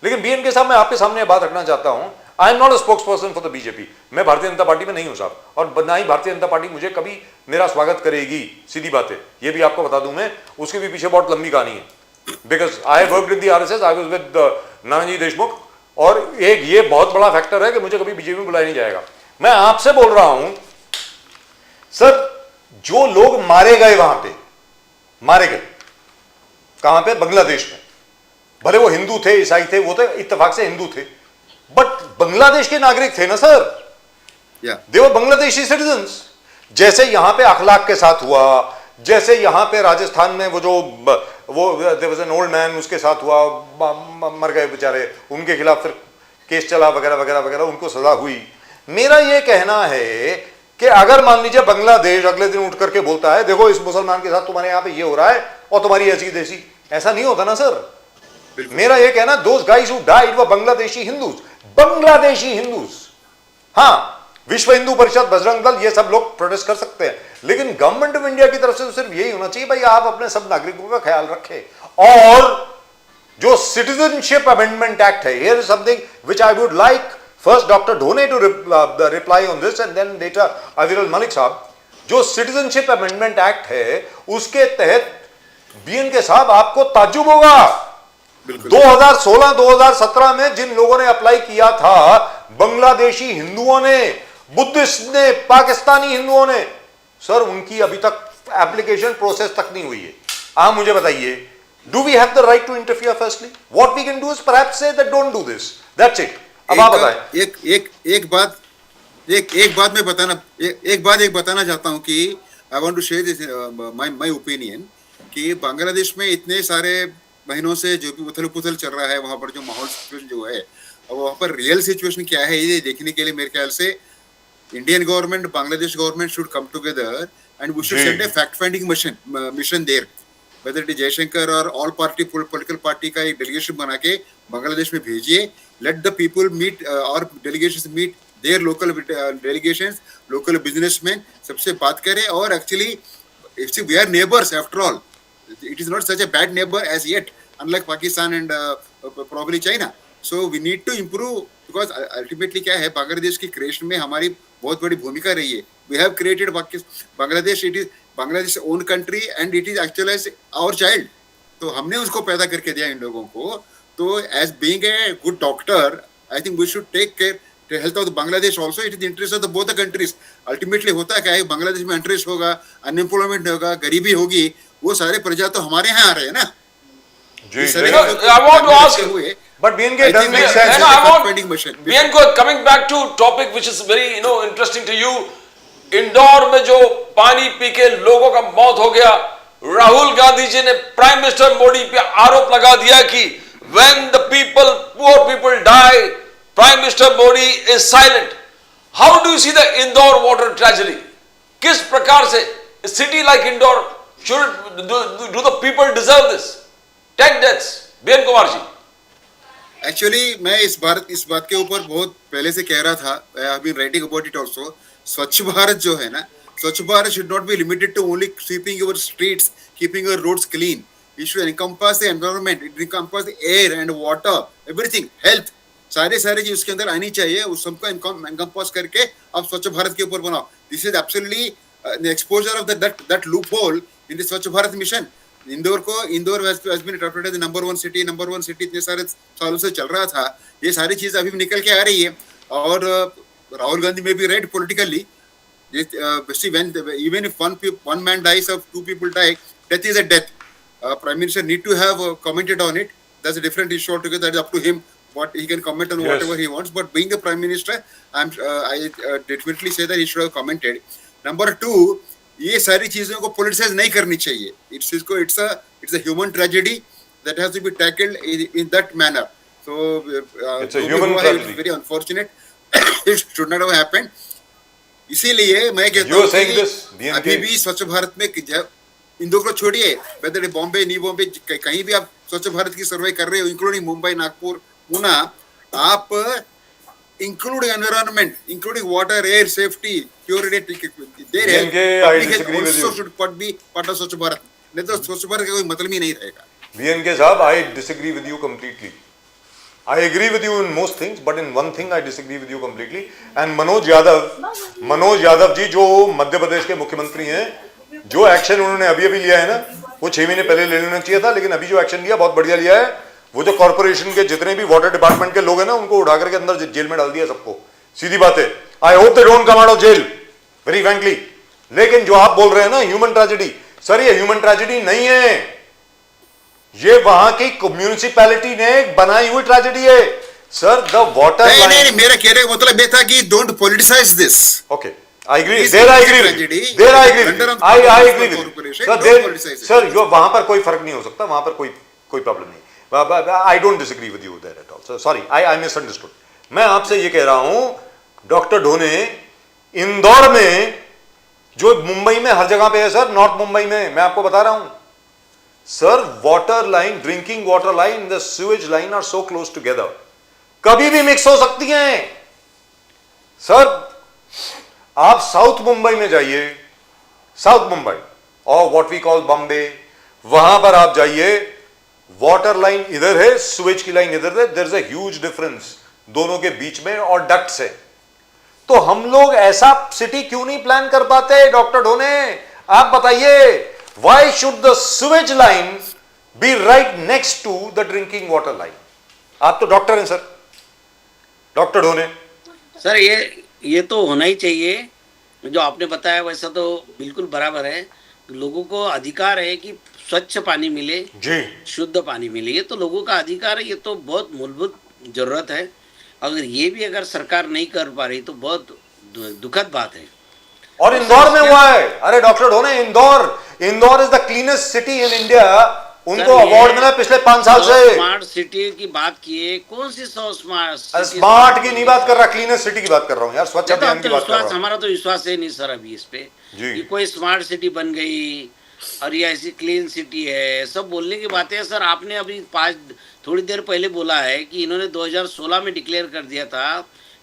लेकिन BNK साहब मैं आपके सामने बात रखना चाहता हूं, I am not a spokes person for the BJP. मैं भारतीय जनता पार्टी में नहीं हूं साहब, और ना ही भारतीय जनता पार्टी मुझे कभी मेरा स्वागत करेगी, सीधी बात है, ये भी आपको बता दूं मैं। उसके भी पीछे बहुत लंबी कहानी है, because I worked with the RSS, I was with Nanaji Deshmukh, और एक ये बहुत बड़ा फैक्टर है कि मुझे कभी बीजेपी में बुलाया नहीं जाएगा। मैं आपसे बोल रहा हूं सर, जो लोग मारे गए वहां पे, मारे गए कहां पे? बांग्लादेश में। भले वो हिंदू थे, ईसाई थे, वो तो इत्तेफाक से हिंदू थे, बट बांग्लादेश के नागरिक थे ना सर, दे वर बांग्लादेशी सिटीजन्स। जैसे यहां पे अखलाक के साथ हुआ, जैसे यहां पे राजस्थान में वो there was an old man, उसके साथ हुआ, मर गए बेचारे, उनके खिलाफ फिर केस चला वगैरह वगैरह वगैरह, उनको सजा हुई। मेरा ये कहना है कि अगर मान लीजिए बांग्लादेश अगले दिन उठ करके बोलता है, देखो इस मुसलमान के साथ तुम्हारे यहां पे ये हो रहा है और तुम्हारी ऐसी देसी, ऐसा नहीं होता ना सर। मेरा ये कहना, those guys who died were Bangladeshi Hindus, Bangladeshi Hindus. हाँ, विश्व हिंदू परिषद, बजरंग दल, ये सब लोग प्रोटेस्ट कर सकते हैं, लेकिन गवर्नमेंट ऑफ इंडिया की तरफ से तो सिर्फ यही होना चाहिए, भाई आप अपने सब नागरिकों का ख्याल रखें। और जो सिटीजनशिप अमेंडमेंट एक्ट है, here is something which I would like first Dr. Dhone to reply on this, and then later Aviral Malik साहब। जो सिटीजनशिप अमेंडमेंट एक्ट है, उसके तहत BNK साहब आपको ताज्जुब होगा, 2016-2017 में जिन लोगों ने अप्लाई किया था, बांग्लादेशी हिंदुओं ने, बुद्धिस्ट ने, पाकिस्तानी हिंदुओं ने, सर उनकी अभी तक एप्लीकेशन प्रोसेस तक नहीं हुई है। आप मुझे बताइए, do we have the right to interfere? Firstly what we can do is perhaps say that don't do this, that's it. अब आप बताएं। एक बात मैं बताना चाहता हूं कि I want to share this my opinion, कि बांग्लादेश में इतने सारे महीनों से जो भी उथल पुथल चल रहा है, वहां पर जो माहौल सिचुएशन जो है, और वहां पर रियल सिचुएशन क्या है, ये देखने के लिए मेरे ख्याल से Indian government, Bangladesh government should come together and we should send a fact finding mission there, whether it is Jaishankar और ऑल पार्टी पॉलिटिकल पार्टी का एक डेलीगेशन बना के बांग्लादेश में भेजिए। लेट द पीपल मीट और delegations meet their local delegations, local businessman, सबसे बात करें। और actually we are neighbours after all, it is not such a bad neighbor as yet, unlike Pakistan and probably China. So we need to improve, because ultimately क्या है, बांग्लादेश की creation में हमारी बहुत बड़ी भूमिका रही है। We have created Bangladesh, it is Bangladesh own country and it is actually as our child. तो हमने उसको पैदा करके दिया इन लोगों को। तो as being a good doctor, I think we should take care the health of Bangladesh also. It is the interest of the both the countries. Ultimately होता क्या है, बांग्लादेश में इंटरेस्ट होगा, अनएम्प्लॉयमेंट होगा, गरीबी होगी, वो सारे प्रजा तो हमारे यहाँ आ रहे हैं ना। जी, इस तरह you know, के I want to कानून ask अच्छे you, हुए but BNK I doesn't think make we sense. have I a want funding machine. Bianco, coming back to topic which is very interesting to you. Indore में जो पानी P के लोगों का मौत हो गया, राहुल गांधी जी ने प्राइम मिनिस्टर मोदी पे आरोप लगा दिया कि when the people, poor people die, prime minister Modi is silent. How do you see the Indore water tragedy? किस प्रकार से city like Indore should do the people deserve this? 10 deaths. B N Kumar ji. Actually मैं इस बात के ऊपर बहुत पहले से कह रहा था, I have been writing about it also. Swachh Bharat जो है ना, Swachh Bharat should not be limited to only sweeping your streets, keeping your roads clean. It should encompass the environment, it encompass the air and water, everything, health, सारे चीज उसके अंदर आनी चाहिए. उस सबको एनकम्पास करके आप स्वच्छ भारत के ऊपर बनाओ. This is absolutely the exposure of that loophole in the Swachh Bharat mission. Indore has been adopted as the number one city इतने सारे सालों से चल रहा था. ये सारी चीज अभी भी निकल के आ रही है. और राहुल गांधी में भी right politically, even if one man dies or two people die, death is a death. Prime Minister need to have commented on it. That's a different issue altogether. That is up to him. What he can comment on Yes. whatever he wants. But being a Prime Minister, I definitely say that he should have commented. Number two, ये सारी चीजों को politicize नहीं करनी चाहिए. It's a human tragedy that has to be tackled in that manner. So It's a human tragedy. It's very unfortunate. It should not have happened. इसीलिए मैं कहता You are हूँ saying कि this, BNK. अभी भी स्वच्छ भारत में इंदौर को छोड़िए, वेदर बॉम्बे नी बॉम्बे कहीं भी आप स्वच्छ भारत की सर्वे कर रहे हो, इंक्लूडिंग मुंबई, नागपुर, पुणे, आप include environment, including water, air, safety, purity, BNK, I disagree with you. also should be part of स्वच्छ भारत. नहीं तो स्वच्छ भारत का कोई मतलब ही नहीं रहेगा. BNK साहब, I disagree with you completely. I agree with you in most things, but in one thing I disagree with you completely. And Manoj Yadav ji जो मध्य प्रदेश के मुख्यमंत्री हैं, जो एक्शन उन्होंने अभी लिया है ना, वो 6 महीने पहले ले लेना चाहिए था, लेकिन अभी जो एक्शन लिया बहुत बढ़िया लिया है. वो जो कॉर्पोरेशन के जितने भी वाटर डिपार्टमेंट के लोग हैं ना, उनको उठा करके अंदर जेल में डाल दिया सबको. सीधी बात है. I hope they don't come out of jail, very frankly. लेकिन जो आप बोल रहे हैं ना ह्यूमन ट्रेजेडी, सर ये ह्यूमन ट्रेजेडी नहीं है, ये वहां की म्यूनिसिपैलिटी ने बनाई हुई ट्रेजेडी है सर. द वाटर नहीं, मेरा कहने का मतलब ये था कि don't politicise this. Okay, I agree. This There I is agree. tragedy. There I agree. Under of I agree the with. corporation, Sir, don't politicize it. sir, जो वहां पर कोई फर्क नहीं हो सकता, वहां पर कोई प्रॉब्लम नहीं. I don't disagree with you there at all. So sorry, I misunderstood. मैं आपसे ये कह रहा हूं, डॉक्टर ढोने, इंदौर में जो मुंबई में हर जगह पे है सर, नॉर्थ मुंबई में, मैं आपको बता रहा हूं sir, water line, drinking water line, the sewage line are so close together, कभी भी मिक्स हो सकती हैं सर. आप साउथ मुंबई में जाइए, साउथ मुंबई और व्हाट वी कॉल बॉम्बे, वहां पर आप जाइए, वाटर लाइन इधर है, स्विच की लाइन इधर है, there is a huge difference दोनों के बीच में, और डक्ट्स है. तो हम लोग ऐसा सिटी क्यों नहीं प्लान कर पाते डॉक्टर ढोने, आप बताइए. Why should the switch line be right next to the drinking water line? आप तो डॉक्टर हैं सर, डॉक्टर ढोने. सर ये तो होना ही चाहिए. जो आपने बताया वैसा तो बिल्कुल बराबर है. लोगों को अधिकार है कि स्वच्छ पानी मिले, जी, शुद्ध पानी मिले, ये तो लोगों का अधिकार है. ये तो बहुत मूलभूत जरूरत है. अगर सरकार नहीं कर पा रही तो बहुत दुखद बात है. और इंदौर में हुआ है. अरे डॉक्टर ढोने, Indore is the cleanest city in India. उनको अवार्ड मिला पिछले 5 साल से. स्मार्ट सिटी की बात किए, कौन सी स्मार्ट की नहीं बात कर रहा, क्लीनेस्ट सिटी की बात कर रहा हूँ यार, स्वच्छ अभियान की बात कर रहा हूँ. हमारा तो विश्वास है नहीं सर अभी इस पे जी. कि कोई स्मार्ट सिटी बन गई और ये ऐसी क्लीन सिटी है, सब बोलने की बातें हैं सर. आपने अभी थोड़ी देर पहले बोला है कि इन्होंने 2016 में डिक्लेयर कर दिया था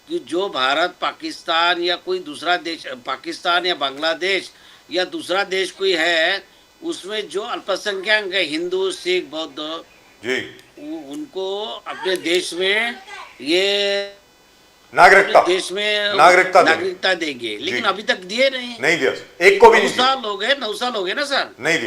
कि जो भारत, पाकिस्तान या कोई दूसरा देश, पाकिस्तान या बांग्लादेश या दूसरा देश कोई है, उसमें जो अल्पसंख्यक है, हिंदू, सिख, बौद्ध जी, उनको अपने देश में ये नागरिकता देंगे. लेकिन अभी तक दिए नहीं दिया, एक को भी नहीं 9 साल हो गए ना सर, नहीं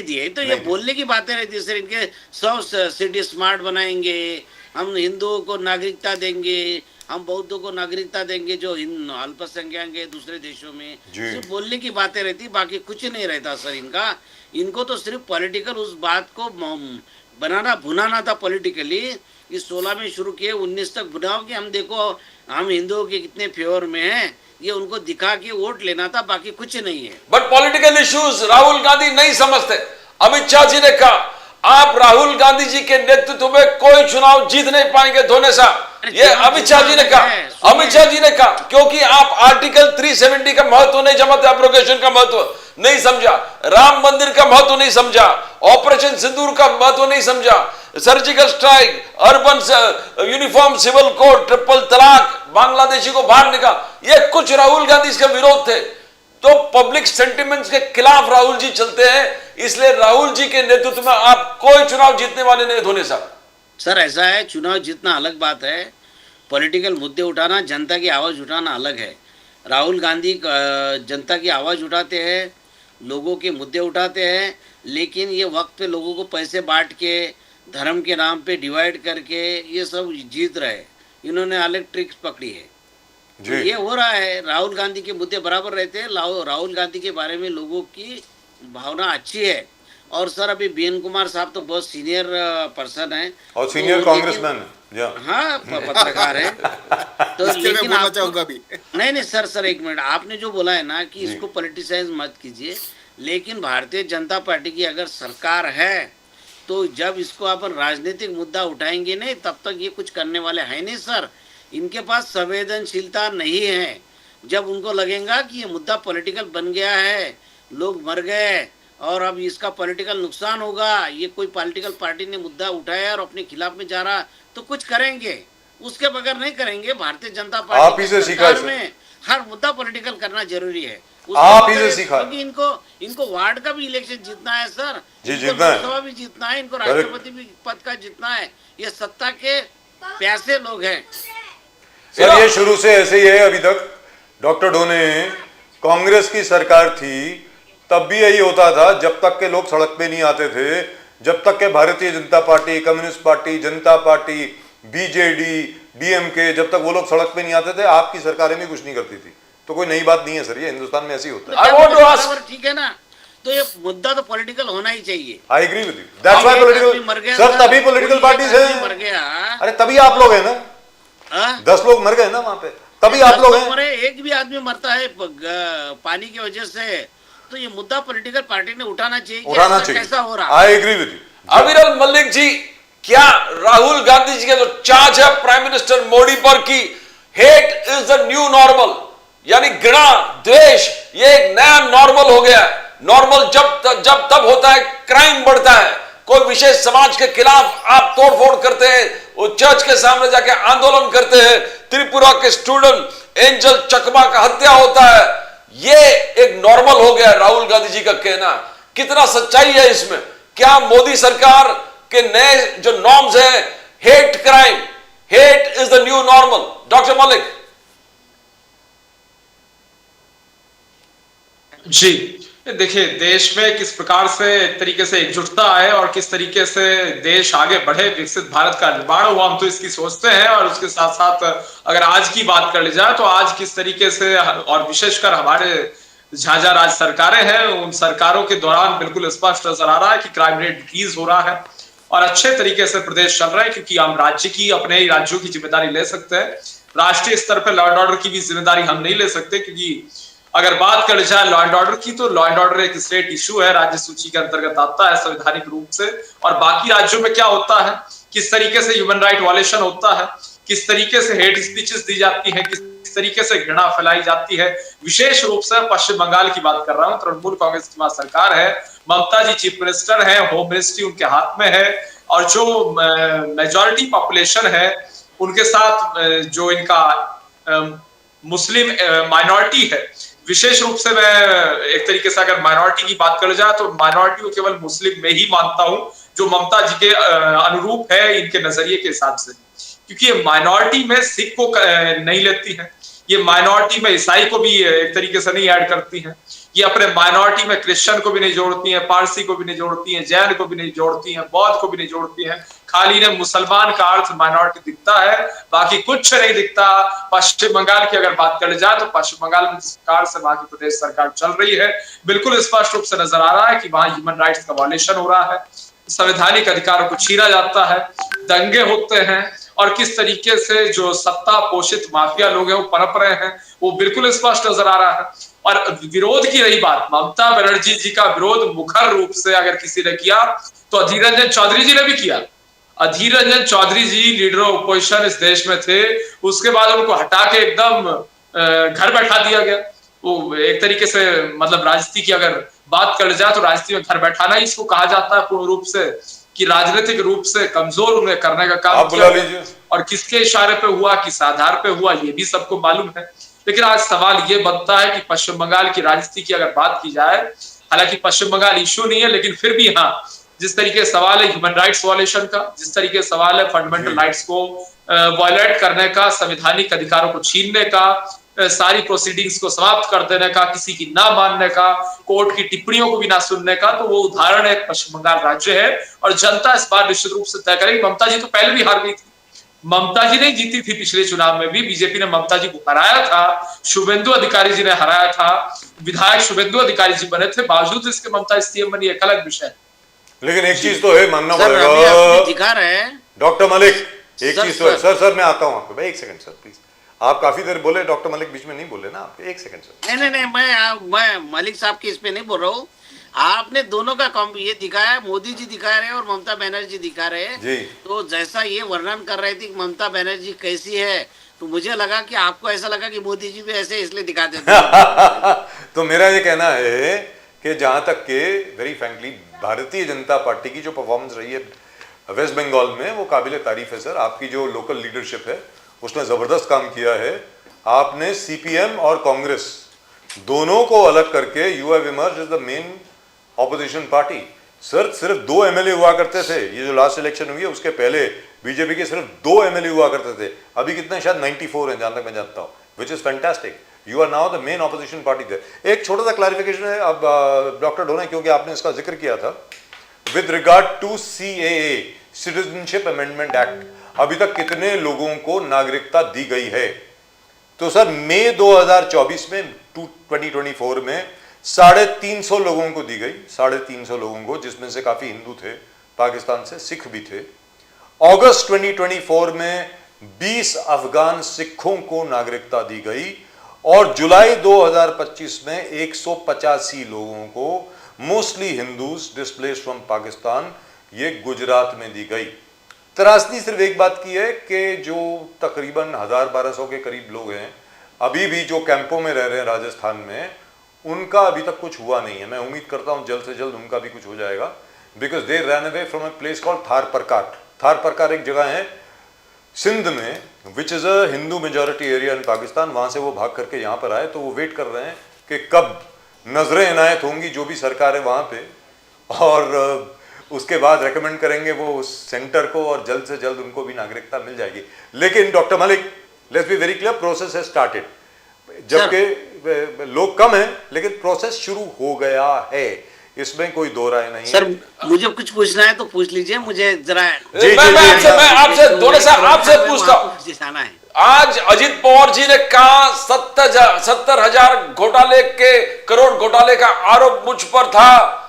दिए. तो ये बोलने की बातें रहती है सर. इनके 100 सिटी स्मार्ट बनाएंगे, हम हिंदुओं को नागरिकता देंगे, हम बौद्धों को नागरिकता देंगे जो अल्पसंख्यक है दूसरे देशों में. सिर्फ बोलने की बातें रहती, बाकी कुछ नहीं रहता सर इनका. इनको तो सिर्फ पॉलिटिकल उस बात को बनाना भुनाना था पॉलिटिकली। इस 16 में शुरू किए, 19 तक भुनाओ कि हम देखो हम हिंदुओं के कितने फेवर में हैं, ये उनको दिखा के वोट लेना था, बाकी कुछ नहीं है। But political issues Rahul Gandhi नहीं समझते। अमित शाह जी ने कहा आप राहुल गांधी जी के नेतृत्व में कोई चुनाव जीत नहीं पाएंगे धोने सा, ये अमित शाह जी ने कहा। अमित शाह जी ने कहा क्योंकि आप आर्टिकल 370 का महत्व नहीं समझते, एब्रोगेशन का महत्व नहीं समझा, राम मंदिर का महत्व नहीं समझा, ऑपरेशन सिंदूर का महत्व नहीं समझा, surgical strike, urban uniform civil code, triple तलाक, बांग्लादेशी को बाहर निकाल, ये कुछ राहुल गांधी इसका विरोध थे। तो पब्लिक सेंटिमेंट्स के खिलाफ राहुल जी चलते हैं, इसलिए राहुल जी के नेतृत्व में आप कोई चुनाव जीतने वाले नहीं धोने साहब। सर ऐसा है, चुनाव जीतना अलग बात है, पॉलिटिकल मुद्दे उठाना, जनता की आवाज़ उठाना अलग है। राहुल गांधी जनता की आवाज़ उठाते हैं, लोगों के मुद्दे उठाते हैं, लेकिन ये वक्त पे लोगों को पैसे बांट के, धर्म के नाम पे डिवाइड करके ये सब जीत रहे। इन्होंने अलग ट्रिक्स पकड़ी है। जी ये हो रहा है। राहुल गांधी के मुद्दे बराबर रहते हैं। राहुल गांधी के बारे में लोगों की भावना अच्छी है। और सर अभी बीएन कुमार साहब तो बहुत सीनियर पर्सन है और सीनियर कांग्रेसमैन है। हाँ पत्रकार है। तो इसके मैं लेकिन बोलना आपको चाहूंगा भी। नहीं सर एक मिनट, आपने जो बोला है ना कि इसको पॉलिटिसाइज मत कीजिए, लेकिन भारतीय जनता पार्टी की अगर सरकार है तो जब इसको अपन राजनीतिक मुद्दा उठाएंगे नहीं तब तक ये कुछ करने वाले हैं नहीं सर। इनके पास संवेदनशीलता नहीं है। जब उनको लगेगा कि ये मुद्दा पॉलिटिकल बन गया है, लोग मर गए और अब इसका पॉलिटिकल नुकसान होगा, ये कोई पॉलिटिकल पार्टी ने मुद्दा उठाया और अपने खिलाफ में जा रहा, तो कुछ करेंगे, उसके बगैर नहीं करेंगे। भारतीय जनता आप पार्टी ही से की सीखा है सरकार सर। में हर मुद्दा पॉलिटिकल करना जरूरी है। आप ही से सीखा है। क्योंकि इनको वार्ड का भी इलेक्शन जीतना है सर, जी, इनको जीतना है। लोकसभा भी जीतना है, इनको Correct। राष्ट्रपति भी पद का जीतना है। ये सत्ता के प्यासे लोग हैं। सर ये शुरू से ऐसे ही है। अभी तक डॉक्टर ढोने कांग्रेस की सरकार थी तब भी यही होता था, जब तक के लोग सड़क पे नहीं आते थे, जब तक के Bharatiya Janata party, communist party, जनता पार्टी, बीजेडी, डीएमके, जब तक वो लोग सड़क पे नहीं आते थे, आपकी सरकारें भी कुछ नहीं करती थी। तो कोई नई बात नहीं है सर, ये हिंदुस्तान में ऐसे ही होता है। I want to ask- ठीक है ना, तो ये मुद्दा तो पॉलिटिकल होना ही चाहिए। I agree with you, that's why मर पॉलिटिकल गया सर, तभी पॉलिटिकल पार्टीज मर है। गया। अरे तभी आप लोग हैं ना, हाँ? 10 लोग मर गए ना वहां पे, तभी आप लोग हैं। मरे, एक भी आदमी मरता है पानी की वजह से, तो ये मुद्दा पॉलिटिकल पार्टी ने उठाना चाहिए कि उठाना ऐसा चाहिए। कैसा हो रहा। I agree with you. Aviral Malik जी, क्या राहुल गांधी जी का जो चार्ज है प्राइम मिनिस्टर मोदी पर की hate is the new normal, यानी घृणा, द्वेष, ये एक नया नॉर्मल हो गया है। नॉर्मल जब तब होता है क्राइम बढ़ता है, कोई विशेष समाज के खिलाफ आप तोड़फोड़ करते हैं, वो चर्च के सामने जाके आंदोलन करते हैं, त्रिपुरा के स्टूडेंट एंजल चकमा का हत्या होता है, ये एक नॉर्मल हो गया है। राहुल गांधी जी का कहना, कितना सच्चाई है इसमें? क्या मोदी सरकार के नए जो नॉर्म्स हैं, hate crime, hate is the new normal? Doctor Malik ji, देखिए देश में किस प्रकार से एक तरीके से एकजुटता है और किस तरीके से देश आगे बढ़े, विकसित भारत का निर्माण हुआ, हम तो इसकी सोचते हैं। और उसके साथ साथ अगर आज की बात कर ली जाए तो आज किस तरीके से, और विशेषकर हमारे झाझा राज सरकारें हैं, उन सरकारों के दौरान बिल्कुल स्पष्ट नजर आ रहा है कि क्राइम रेट डिक्रीज हो रहा है और अच्छे तरीके से प्रदेश चल रहा है, क्योंकि हम राज्य की, अपने ही राज्यों की जिम्मेदारी ले सकते हैं। राष्ट्रीय स्तर पर लॉ एंड ऑर्डर की भी जिम्मेदारी हम नहीं ले सकते, क्योंकि अगर बात कर जाए लॉ एंड ऑर्डर की, तो लॉ एंड ऑर्डर एक स्टेट इशू है, राज्य सूची के अंतर्गत आता है संवैधानिक रूप से। और बाकी राज्यों में क्या होता है, किस तरीके से ह्यूमन राइट वायलेशन होता है, किस तरीके से हेट स्पीचेस दी जाती है, किस तरीके से घृणा फैलाई जाती है। विशेष रूप से पश्चिम बंगाल की बात कर रहा हूं, तृणमूल कांग्रेस की वहां सरकार है, ममता जी चीफ मिनिस्टर है, होम मिनिस्ट्री उनके हाथ में है, और जो मेजॉरिटी पॉपुलेशन है उनके साथ जो इनका मुस्लिम माइनॉरिटी है, विशेष रूप से मैं एक तरीके से अगर माइनॉरिटी की बात कर जाए तो माइनॉरिटी को केवल मुस्लिम में ही मानता हूं, जो ममता जी के अनुरूप है इनके नजरिए के हिसाब से, क्योंकि ये माइनॉरिटी में सिख को नहीं लेती है, ये माइनॉरिटी में ईसाई को भी एक तरीके से नहीं ऐड करती हैं, ये अपने माइनॉरिटी में क्रिश्चियन को भी नहीं जोड़ती हैं, पारसी को भी नहीं जोड़ती हैं, जैन को भी नहीं जोड़ती हैं, बौद्ध को भी नहीं जोड़ती हैं। खाली ने मुसलमान का अर्थ माइनॉरिटी दिखता है, बाकी कुछ नहीं दिखता। पश्चिम बंगाल की अगर बात कर जाए तो पश्चिम बंगाल में सरकार से वहां की प्रदेश सरकार चल रही है, बिल्कुल स्पष्ट रूप से नजर आ रहा है कि वहां ह्यूमन राइट्स का वायलेशन हो रहा है। संवैधानिक अधिकारों को छीना जाता है, दंगे होते हैं और किस तरीके से जो सत्ता पोषित माफिया लोग हैं वो पनप रहे हैं, वो बिल्कुल स्पष्ट नजर आ रहा है। और विरोध की रही बात, ममता बनर्जी जी का विरोध मुखर रूप से अगर किसी ने किया तो अधीर रंजन चौधरी जी ने भी किया। अधीर रंजन चौधरी जी लीडर ऑफ ओपोजिशन इस देश में थे, उसके बाद उनको हटा के एकदम घर बैठा दिया गया। वो एक तरीके से मतलब राजनीति की अगर बात कर जाए तो राजनीति में घर बैठाना ही इसको कहा जाता है पूर्ण रूप से, कि राजनीतिक रूप से कमजोर उन्हें करने का काम किया गया। और किसके इशारे पे हुआ, किस आधार पे हुआ, ये भी सबको मालूम है। लेकिन आज सवाल ये बनता है कि पश्चिम बंगाल की राजनीति की अगर बात की जाए, हालांकि पश्चिम बंगाल इशू नहीं है, लेकिन फिर भी हाँ, जिस तरीके सवाल है ह्यूमन राइट्स वायलेशन का, जिस तरीके सवाल है फंडामेंटल राइट्स को वायलेट करने का, संवैधानिक अधिकारों को छीनने का, सारी प्रोसीडिंग्स को समाप्त कर देने का, किसी की ना मानने का, कोर्ट की टिप्पणियों को भी ना सुनने का, तो वो उदाहरण एक पश्चिम बंगाल राज्य है। और जनता इस बार निश्चित रूप से तय करेगी। ममता जी तो पहले भी हार गई थी, ममता जी नहीं जीती थी पिछले चुनाव में भी, बीजेपी ने ममता जी को हराया था, शुभेंदु अधिकारी जी ने हराया था, विधायक शुभेंदु अधिकारी जी बने थे, बावजूद इसके ममता सीएम बनी, एक अलग विषय। लेकिन एक चीज तो है, मानना सर अभी पड़ेगा आपने दिखा रहे हैं डॉक्टर मलिक, एक सर, चीज तो है। सर। सर मैं आता हूं आपको भाई, एक सेकंड सर प्लीज। आप काफी देर बोले, डॉक्टर मलिक बीच में नहीं बोले ना आप, एक सेकंड सर। नहीं, मैं मलिक साहब के इस पे नहीं बोल रहा हूँ। आपने दोनों का ये दिखाया, मोदी जी दिखा रहे हैं और ममता बनर्जी दिखा रहे हैं। जी। तो जैसा ये वर्णन कर रही थी कि ममता बनर्जी कैसी है, तो मुझे लगा कि आपको ऐसा लगा कि मोदी जी भी ऐसे इसलिए दिखा देते हैं। तो मेरा ये कहना है कि जहां तक के very frankly Bharatiya Janata party की जो परफॉर्मेंस रही है वेस्ट बंगाल में, वो काबिल तारीफ है सर। आपकी जो लोकल लीडरशिप है उसने जबरदस्त काम किया है। आपने सीपीएम और कांग्रेस दोनों को अलग करके you have emerged as the main opposition party. Sir सिर्फ 2 एमएलए हुआ करते थे, ये जो लास्ट इलेक्शन हुई है उसके पहले बीजेपी के सिर्फ 2 एमएलए हुआ करते थे, अभी कितने, शायद 94 हैं जहां तक मैं जानता हूं, which is fantastic. You are now the main opposition party there. एक छोटा सा क्लैरिफिकेशन है अब डॉक्टर ढोना, क्योंकि आपने इसका जिक्र किया था with regard to CAA, citizenship amendment act, अभी तक कितने लोगों को नागरिकता दी गई है? तो सर मई 2024 में 2024 में 350 लोगों को दी गई, 350 लोगों को, जिसमें से काफी हिंदू थे, पाकिस्तान से सिख भी थे। अगस्त 2024 में 20 अफगान सिखों को नागरिकता दी गई और जुलाई 2025 में 185 लोगों को, mostly Hindus displaced from Pakistan, ये गुजरात में दी गई। त्रासदी सिर्फ एक बात की है कि जो तकरीबन 1000-1200 के करीब लोग हैं अभी भी जो कैंपों में रह रहे हैं राजस्थान में, उनका अभी तक कुछ हुआ नहीं है। मैं उम्मीद करता हूं जल्द से जल्द उनका भी कुछ हो जाएगा, because they run away from a place called Thar परकार। थार परकार एक जगह है सिंध में, which is a Hindu majority area in Pakistan. वहां से वो भाग करके यहाँ पर आए, तो वो वेट कर रहे हैं कि कब नजरें इनायत होंगी जो भी सरकार है वहां पे, और उसके बाद रेकमेंड करेंगे वो सेंटर को, और जल्द से जल्द उनको भी नागरिकता मिल जाएगी। लेकिन doctor Malik, let's be very clear, process has started. जबकि लोग कम हैं, लेकिन प्रोसेस शुरू हो गया है, इसमें कोई दो राय नहीं सर है। मुझे कुछ पूछना है तो पूछ लीजिए, मुझे जरा मैं आपसे दोनों साहब आपसे पूछता हूं। जाना है। आज अजित पवार जी ने कहा 70,000 घोटाले के, करोड़ घोटाले का आरोप मुझ पर था,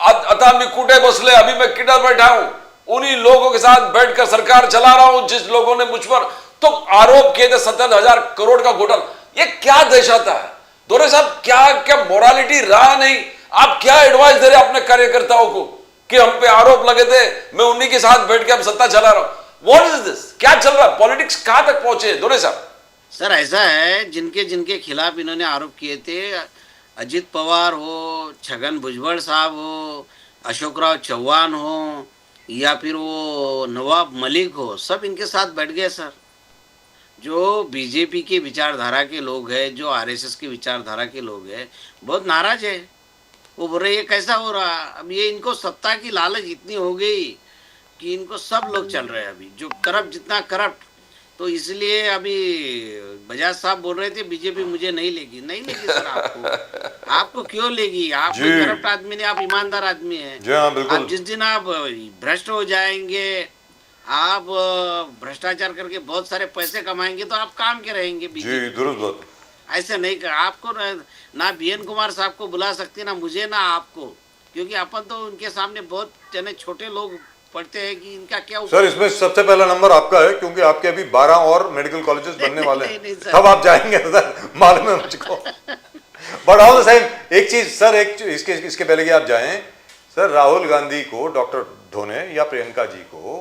अतः मैं कूटे बसले, अभी मैं किधर बैठा हूं, उन्हीं लोगों के साथ बैठकर सरकार चला रहा हूं जिस लोगों ने मुझ पर तो आरोप किए थे 70,000 करोड़ का घोटाला। ये क्या देश आता है दोरे साहब? क्या मोरालिटी रहा नहीं? आप क्या एडवाइस दे रहे अपने कार्यकर्ताओं को कि हम पे आरोप लगे थे, मैं उन्हीं के साथ बैठ के अब सत्ता चला रहा हूं? What is this? क्या चल रहा है? पॉलिटिक्स कहां तक पहुंचे दोरे साहब? सर ऐसा है, जिनके खिलाफ इन्होंने आरोप किए थे, अजित पवार हो, छगन भुजबल साहब हो, अशोक राव चौहान हो, या फिर वो नवाब मलिक हो, सब इनके साथ बैठ गए सर। जो बीजेपी की विचारधारा के लोग हैं, जो आरएसएस की विचारधारा के लोग हैं, बहुत नाराज है। वो बोल रहे ये कैसा हो रहा? अब ये इनको सत्ता की लालच इतनी हो गई कि इनको सब लोग चल रहे हैं अभी, जो करप्ट जितना करप्ट। तो इसलिए अभी बजाज साहब बोल रहे थे बीजेपी मुझे नहीं लेगी सर। आपको क्यों लेगी? आप कोई करप्ट आदमी नहीं, आप ईमानदार आदमी हैं। आप जिस दिन आप भ्रष्ट हो जाएंगे, आप भ्रष्टाचार करके बहुत सारे पैसे कमाएंगे, तो आप काम के रहेंगे बीजेपी। दुरुस्त बात। ऐसे नहीं कर, आपको ना बीएन कुमार साहब को बुला सकती, ना मुझे ना आपको, क्योंकि अपन तो उनके सामने बहुत जने छोटे लोग पढ़ते हैं कि इनका क्या सर इसमें सबसे पहला नंबर आपका है, क्योंकि आपके अभी 12 और मेडिकल कॉलेजेस बनने वाले नहीं, नहीं, हैं, सर। तब आप जाएंगे सर, मालूम है मुझको। बट ऑल द सेम एक चीज सर, इसके पहले कि आप जाएं सर, राहुल गांधी को डॉक्टर ढोने या प्रियंका जी को,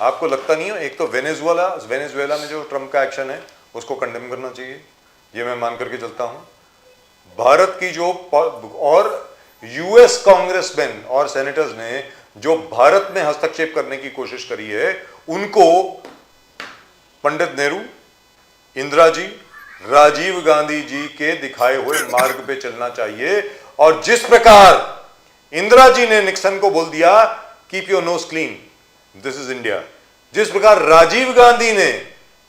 आपको लगता नहीं है एक तो वेनेजुएला में जो ट्रम्प का एक्शन है उसको कंडेम करना चाहिए, ये मैं मान करके चलता हूं। भारत की जो और यूएस कांग्रेसमैन और सेनेटर्स ने जो भारत में हस्तक्षेप करने की कोशिश करी है, उनको पंडित नेहरू, इंदिरा जी, राजीव गांधी जी के दिखाए हुए मार्ग पे चलना चाहिए। और जिस प्रकार इंदिरा जी ने निक्सन को बोल दिया keep your nose clean, this is India, जिस प्रकार राजीव गांधी ने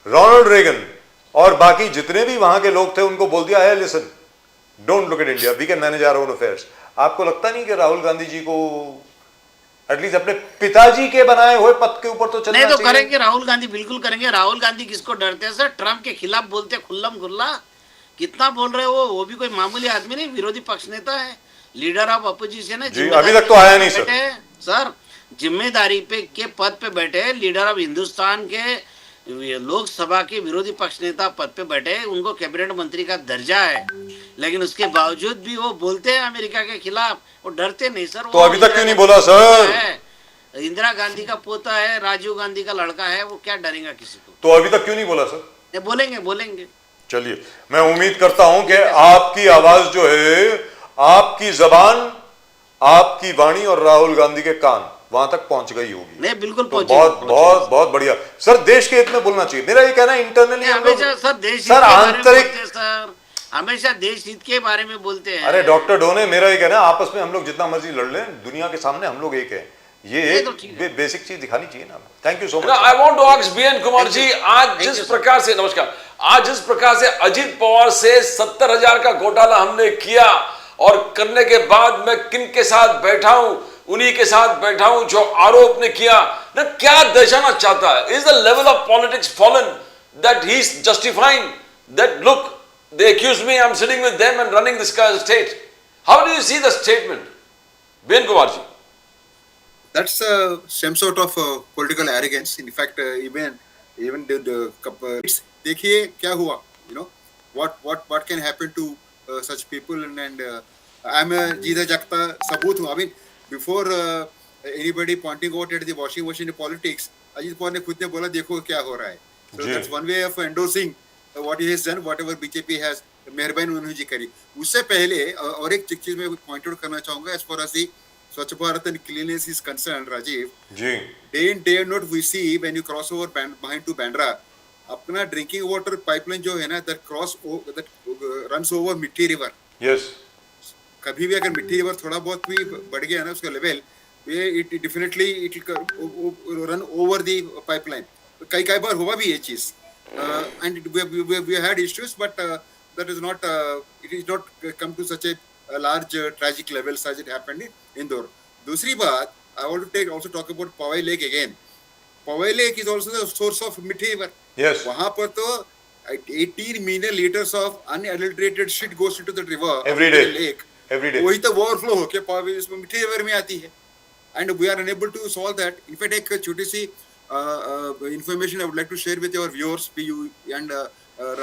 रोनाल्ड रेगन और बाकी जितने भी वहां के लोग थे उनको बोल दिया है listen, don't look at India, we can manage our own affairs. आपको लगता नहीं कि राहुल गांधी जी को एटलीस्ट अपने पिताजी के बनाए हुए पद के ऊपर तो चलना नहीं तो चाहिए? करेंगे, राहुल गांधी बिल्कुल करेंगे। राहुल गांधी किसको डरते हैं सर? ट्रम्प के खिलाफ बोलते खुल्लम खुल्ला, कितना बोल रहे हो, वो भी कोई मामूली आदमी नहीं, विरोधी पक्ष नेता है, लीडर ऑफ अपोजिशन है। जी, अभी तक तो आया नहीं सर। सर जिम्मेदारी पे के पद पे बैठे, लीडर ऑफ हिंदुस्तान के लोकसभा के विरोधी पक्ष नेता पद पे बैठे, उनको कैबिनेट मंत्री का दर्जा है, लेकिन उसके बावजूद भी वो बोलते हैं अमेरिका के खिलाफ, वो डरते नहीं सर। तो अभी तक क्यों नहीं बोला सर? इंदिरा गांधी का पोता है, राजीव गांधी का लड़का है, वो क्या डरेगा किसी को? तो अभी तक क्यों नहीं बोला सर? नहीं, बोलेंगे बोलेंगे। चलिए, मैं उम्मीद करता हूं कि आपकी आवाज जो है, आपकी जबान, आपकी वाणी और राहुल गांधी के कान वहां तक पहुंच गई होगी। नहीं बिल्कुल तो बहुत बढ़िया सर, देश के हित में बोलना चाहिए। मेरा ये कहना है इंटरनली हमेशा सर देश सर आंतरिक सर हमेशा देश हित के बारे में बोलते हैं। अरे डॉक्टर डोने, मेरा ये कहना है आपस में हम लोग जितना मर्जी लड़ लें, दुनिया के सामने हम लोग एक है, ये एक बेसिक चीज दिखानी चाहिए ना। Thank you so much. I want to ask B N Kumar ji, आज जिस प्रकार से, नमस्कार, आज जिस प्रकार से अजीत पवार से 70,000 का घोटाला हमने किया और करने के बाद मैं किन के साथ बैठा हूं, उन्हीं के साथ बैठा हूं जो आरोप ने किया ना, क्या दर्शाना चाहता है? Is the level of politics fallen that he is justifying that look they accuse me, I am sitting with them and running this state? How do you see the statement, B N Kumar ji? That's some sort of political arrogance. In fact, even the देखिए क्या हुआ, you know what can happen to such people, and I'm a जीता जागता सबूत हूँ। I mean, before anybody pointing out at the washing machine politics, Ajit Pawar ने खुद ने बोला देखो क्या हो रहा है। So that's one way of endorsing what he has done, whatever BJP has मेहरबानी उन्होंने जी करी। उससे पहले और एक चीज मैं पॉइंट आउट करना चाहूंगा, as far as the Swachh Bharat and cleanliness is concerned, Rajiv, ji, day in day out we see when you cross over behind to Bandra, अपना ड्रिंकिंग वाटर पाइपलाइन जो है ना, that runs over मिट्टी river. Yes, कभी भी अगर मिट्टी river थोड़ा बहुत भी बढ़ गया ना उसका level, it definitely it run over the pipeline. कई बार हुआ भी ये चीज, and we had issues, but that is not, it is not come to such a large tragic levels as it happened in Indore. दूसरी बात, I want to also talk about Powai Lake again. Powai Lake is also the source of मिट्टी river. yes, वहाँ पर तो 18 million liters of unadulterated shit goes into the river Every day. lake. every day. वही तो overflow होके पावे इसमें मिट्टी रिवर में आती है, and we are unable to solve that. In fact, एक छोटी सी information I would like to share with your viewers, PU and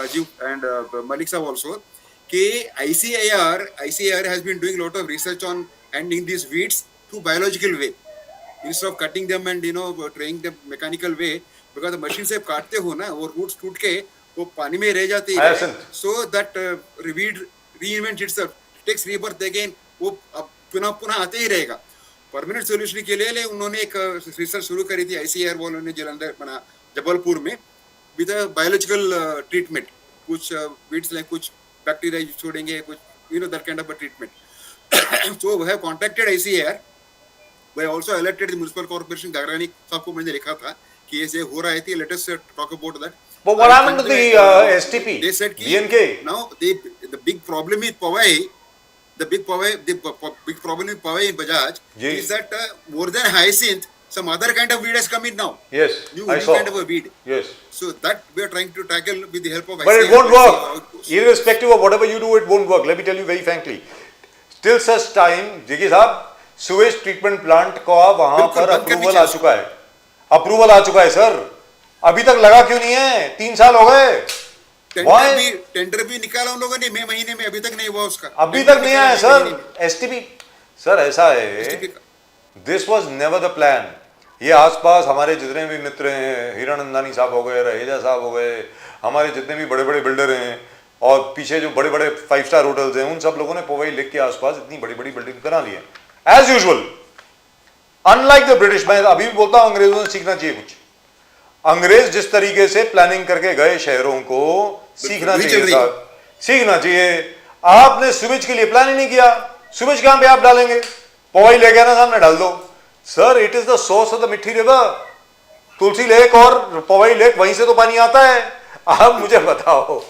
Rajiv and Malik Saab also. कि ICAR has been doing a lot of research on handling these weeds through biological way instead of cutting them and training them mechanical way, because the machine से काटते हो ना, वो roots टूट के वो पानी में रह जाते हैं, so that weed reinvents itself, takes rebirth again, वो अब पुनः आते ही रहेगा। परमानेंट सोल्यूशन के लिए उन्होंने एक रिसर्च शुरू करी थी ICAR वालों ने जलंधर जबलपुर में, विद बायोलॉजिकल ट्रीटमेंट, कुछ weeds like कुछ बैक्टीरिया छोड़ेंगे, कुछ that kind of a treatment. So we have contacted ICAR. We have also alerted the municipal corporation, Gagrani साहब को मैंने लिखा था कि ये हो रहा है, let us talk about that. But what happened to the STP? They said BNK? Now the big problem with Powai, the big problem with Powai in Bajaj is that more than hyacinth, some other kind of weed has come in now. Yes, New I saw. kind of a weed. Yes. So that we are trying to tackle with the help of But it ICAR. won't work. Irrespective of whatever you do, it won't work. Let me tell you very frankly. Till such time, Jiggy साहब, sewage treatment plant का वहां बिल्कुल, पर बंद करनी approval आ चाहिए। चुका है, अप्रूवल आ चुका है सर, अभी तक लगा क्यों नहीं है? 3 साल हो गए, Why? टेंडर भी निकाला उन लोगों ने मई महीने में, अभी तक नहीं हुआ उसका, अभी तक नहीं आया मई सर। महीने में। एसटीपी सर ऐसा है, STP this was never the plan. ये आसपास हमारे जितने भी मित्र हैं, हीरानंदानी साहब हो गए, रहेजा साहब हो गए, हमारे जितने भी बड़े बड़े बिल्डर हैं, और पीछे जो बड़े बड़े 5 स्टार होटल्स हैं, उन सब लोगों ने पोवई लेक के आसपास इतनी बड़ी बड़ी बिल्डिंग बना ली है as usual. Unlike the British, मैं अभी भी बोलता हूं अंग्रेजों से सीखना चाहिए कुछ। अंग्रेज जिस तरीके से प्लानिंग करके गए शहरों को, सीखना वही चल चाहिए रही साहब, सीखना चाहिए। आपने सुविच के लिए प्लान ही नहीं किया, सुविच कहां पे आप डालेंगे? पोवई लेक है ना, सामने डाल दो sir. It is the source of the मिठी रिवर, तुलसी लेक और पोवई लेक, वहीं से तो पानी आता है। आप मुझे बताओ,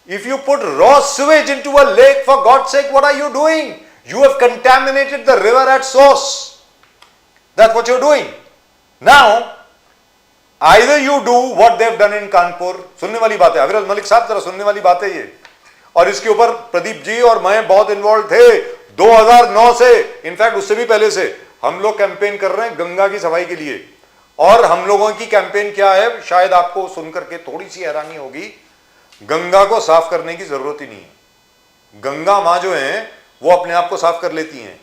if you put raw sewage into a lake, for God's sake, what are you doing? You have contaminated the river at source. That's what you're doing. Now, either you do what they've done in Kanpur, सुनने वाली बात है, अविरल मलिक साहब जरा सुनने वाली बात है ये, और इसके ऊपर प्रदीप जी और मैं बहुत इन्वॉल्व थे 2009 से, इनफैक्ट उससे भी पहले से हम लोग कैंपेन कर रहे हैं गंगा की सफाई के लिए। और हम लोगों की कैंपेन क्या है, शायद आपको सुनकर के थोड़ी सी हैरानी होगी, गंगा को साफ करने की जरूरत ही नहीं है। गंगा मां जो है वो अपने आप को साफ कर लेती हैं।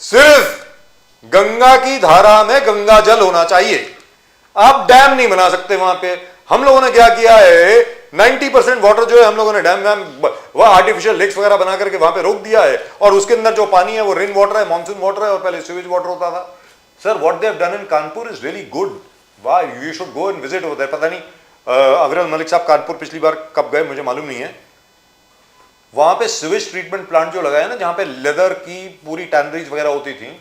सिर्फ गंगा की धारा में गंगा जल होना चाहिए। आप डैम नहीं बना सकते वहां पे। हम लोगों ने क्या किया है, 90% वाटर जो है हम लोगों ने डैम वह आर्टिफिशियल लेक्स वगैरह बना करके वहां पे रोक दिया है, और उसके अंदर जो पानी है वो रेन वाटर है, मानसून वाटर है, और पहले सीवेज वाटर होता था। Sir what they have done in Kanpur is really good, वाह, you should go and visit over there. पता नहीं अविरल मलिक साहब कानपुर पिछली बार कब गए मुझे मालूम नहीं है। वहां पे सीवेज ट्रीटमेंट प्लांट जो लगाया ना, जहां पे लेदर की पूरी टैनरीज वगैरह होती थी,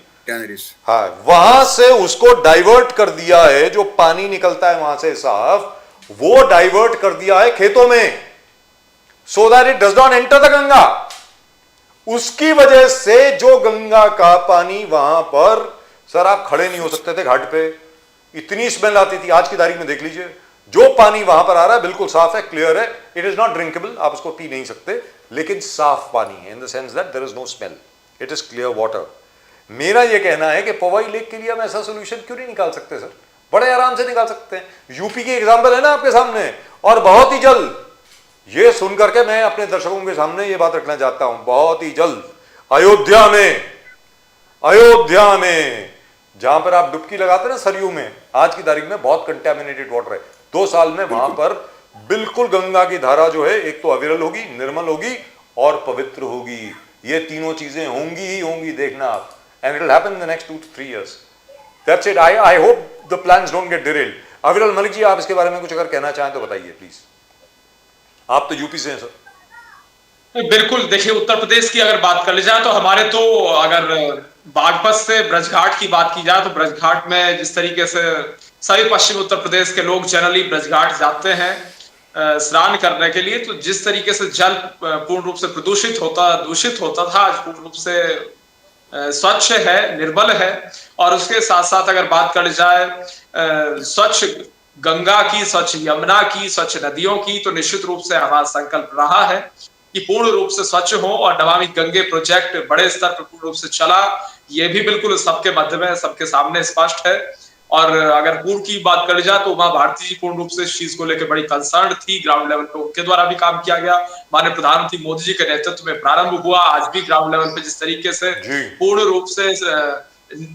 हाँ, वहां से उसको डाइवर्ट कर दिया है। जो पानी निकलता है वहां से साफ, वो डाइवर्ट कर दिया है खेतों में, so that it does not enter the Ganga. उसकी वजह से जो गंगा का पानी वहां पर, सर आप खड़े नहीं हो सकते थे घाट पे, इतनी स्मेल आती थी। आज की तारीख में देख लीजिए, जो पानी वहां पर आ रहा है बिल्कुल साफ है, क्लियर है, इट इज नॉट ड्रिंकेबल, आप उसको पी नहीं सकते, लेकिन साफ पानी है, in the sense that there is no smell, it is clear water. मेरा यह कहना है कि पोवई लेक के लिए हम ऐसा सोल्यूशन क्यों नहीं निकाल सकते सर? बड़े आराम से निकाल सकते हैं। यूपी की एग्जांपल है ना आपके सामने, और बहुत ही जल्द, ये सुनकर के मैं अपने दर्शकों के सामने ये बात रखना चाहता हूं, बहुत ही जल्द अयोध्या में जहां पर आप डुबकी लगाते ना सरयू में, आज की तारीख में बहुत कंटेमिनेटेड वाटर है। 2 साल में वहां पर बिल्कुल गंगा की धारा जो है, एक तो अविरल होगी, निर्मल होगी और पवित्र होगी। ये तीनों चीजें होंगी ही होंगी, देखना आप, and it will happen in the next 2 to 3 years. That's it. I hope the plans don't get derailed. अविरल मलिक जी, आप इसके बारे में कुछ अगर कहना चाहें तो बताइए प्लीज। आप तो यूपी से हैं सर। बिल्कुल, देखिए उत्तर प्रदेश की अगर बात कर ली जाए तो हमारे तो, अगर बागपत से ब्रजघाट की बात की जाए तो ब्रजघाट में जिस तरीके से सभी पश्चिम उत्तर प्रदेश के लोग जनरली ब्रजघाट जाते हैं स्नान करने के लिए, तो जिस तरीके से जल पूर्ण रूप से दूषित होता था, आज पूर्ण रूप से स्वच्छ है, निर्मल है। और उसके साथ साथ अगर बात कर जाए स्वच्छ गंगा की, स्वच्छ यमुना की, स्वच्छ नदियों की, तो निश्चित रूप से हमारा संकल्प रहा है कि पूर्ण रूप से स्वच्छ हो, और नमामि गंगे प्रोजेक्ट बड़े स्तर पर पूर्ण रूप से चला, ये भी बिल्कुल सबके मध्य में, सबके सामने स्पष्ट है। और अगर पूर्व की बात करी जाए तो उमा भारती जी पूर्ण रूप से इस चीज को लेकर बड़ी कंसर्न थी, ग्राउंड लेवल पे उनके द्वारा भी काम किया गया, माननीय प्रधानमंत्री मोदी जी के नेतृत्व में प्रारंभ हुआ। आज भी ग्राउंड लेवल पे जिस तरीके से पूर्ण रूप से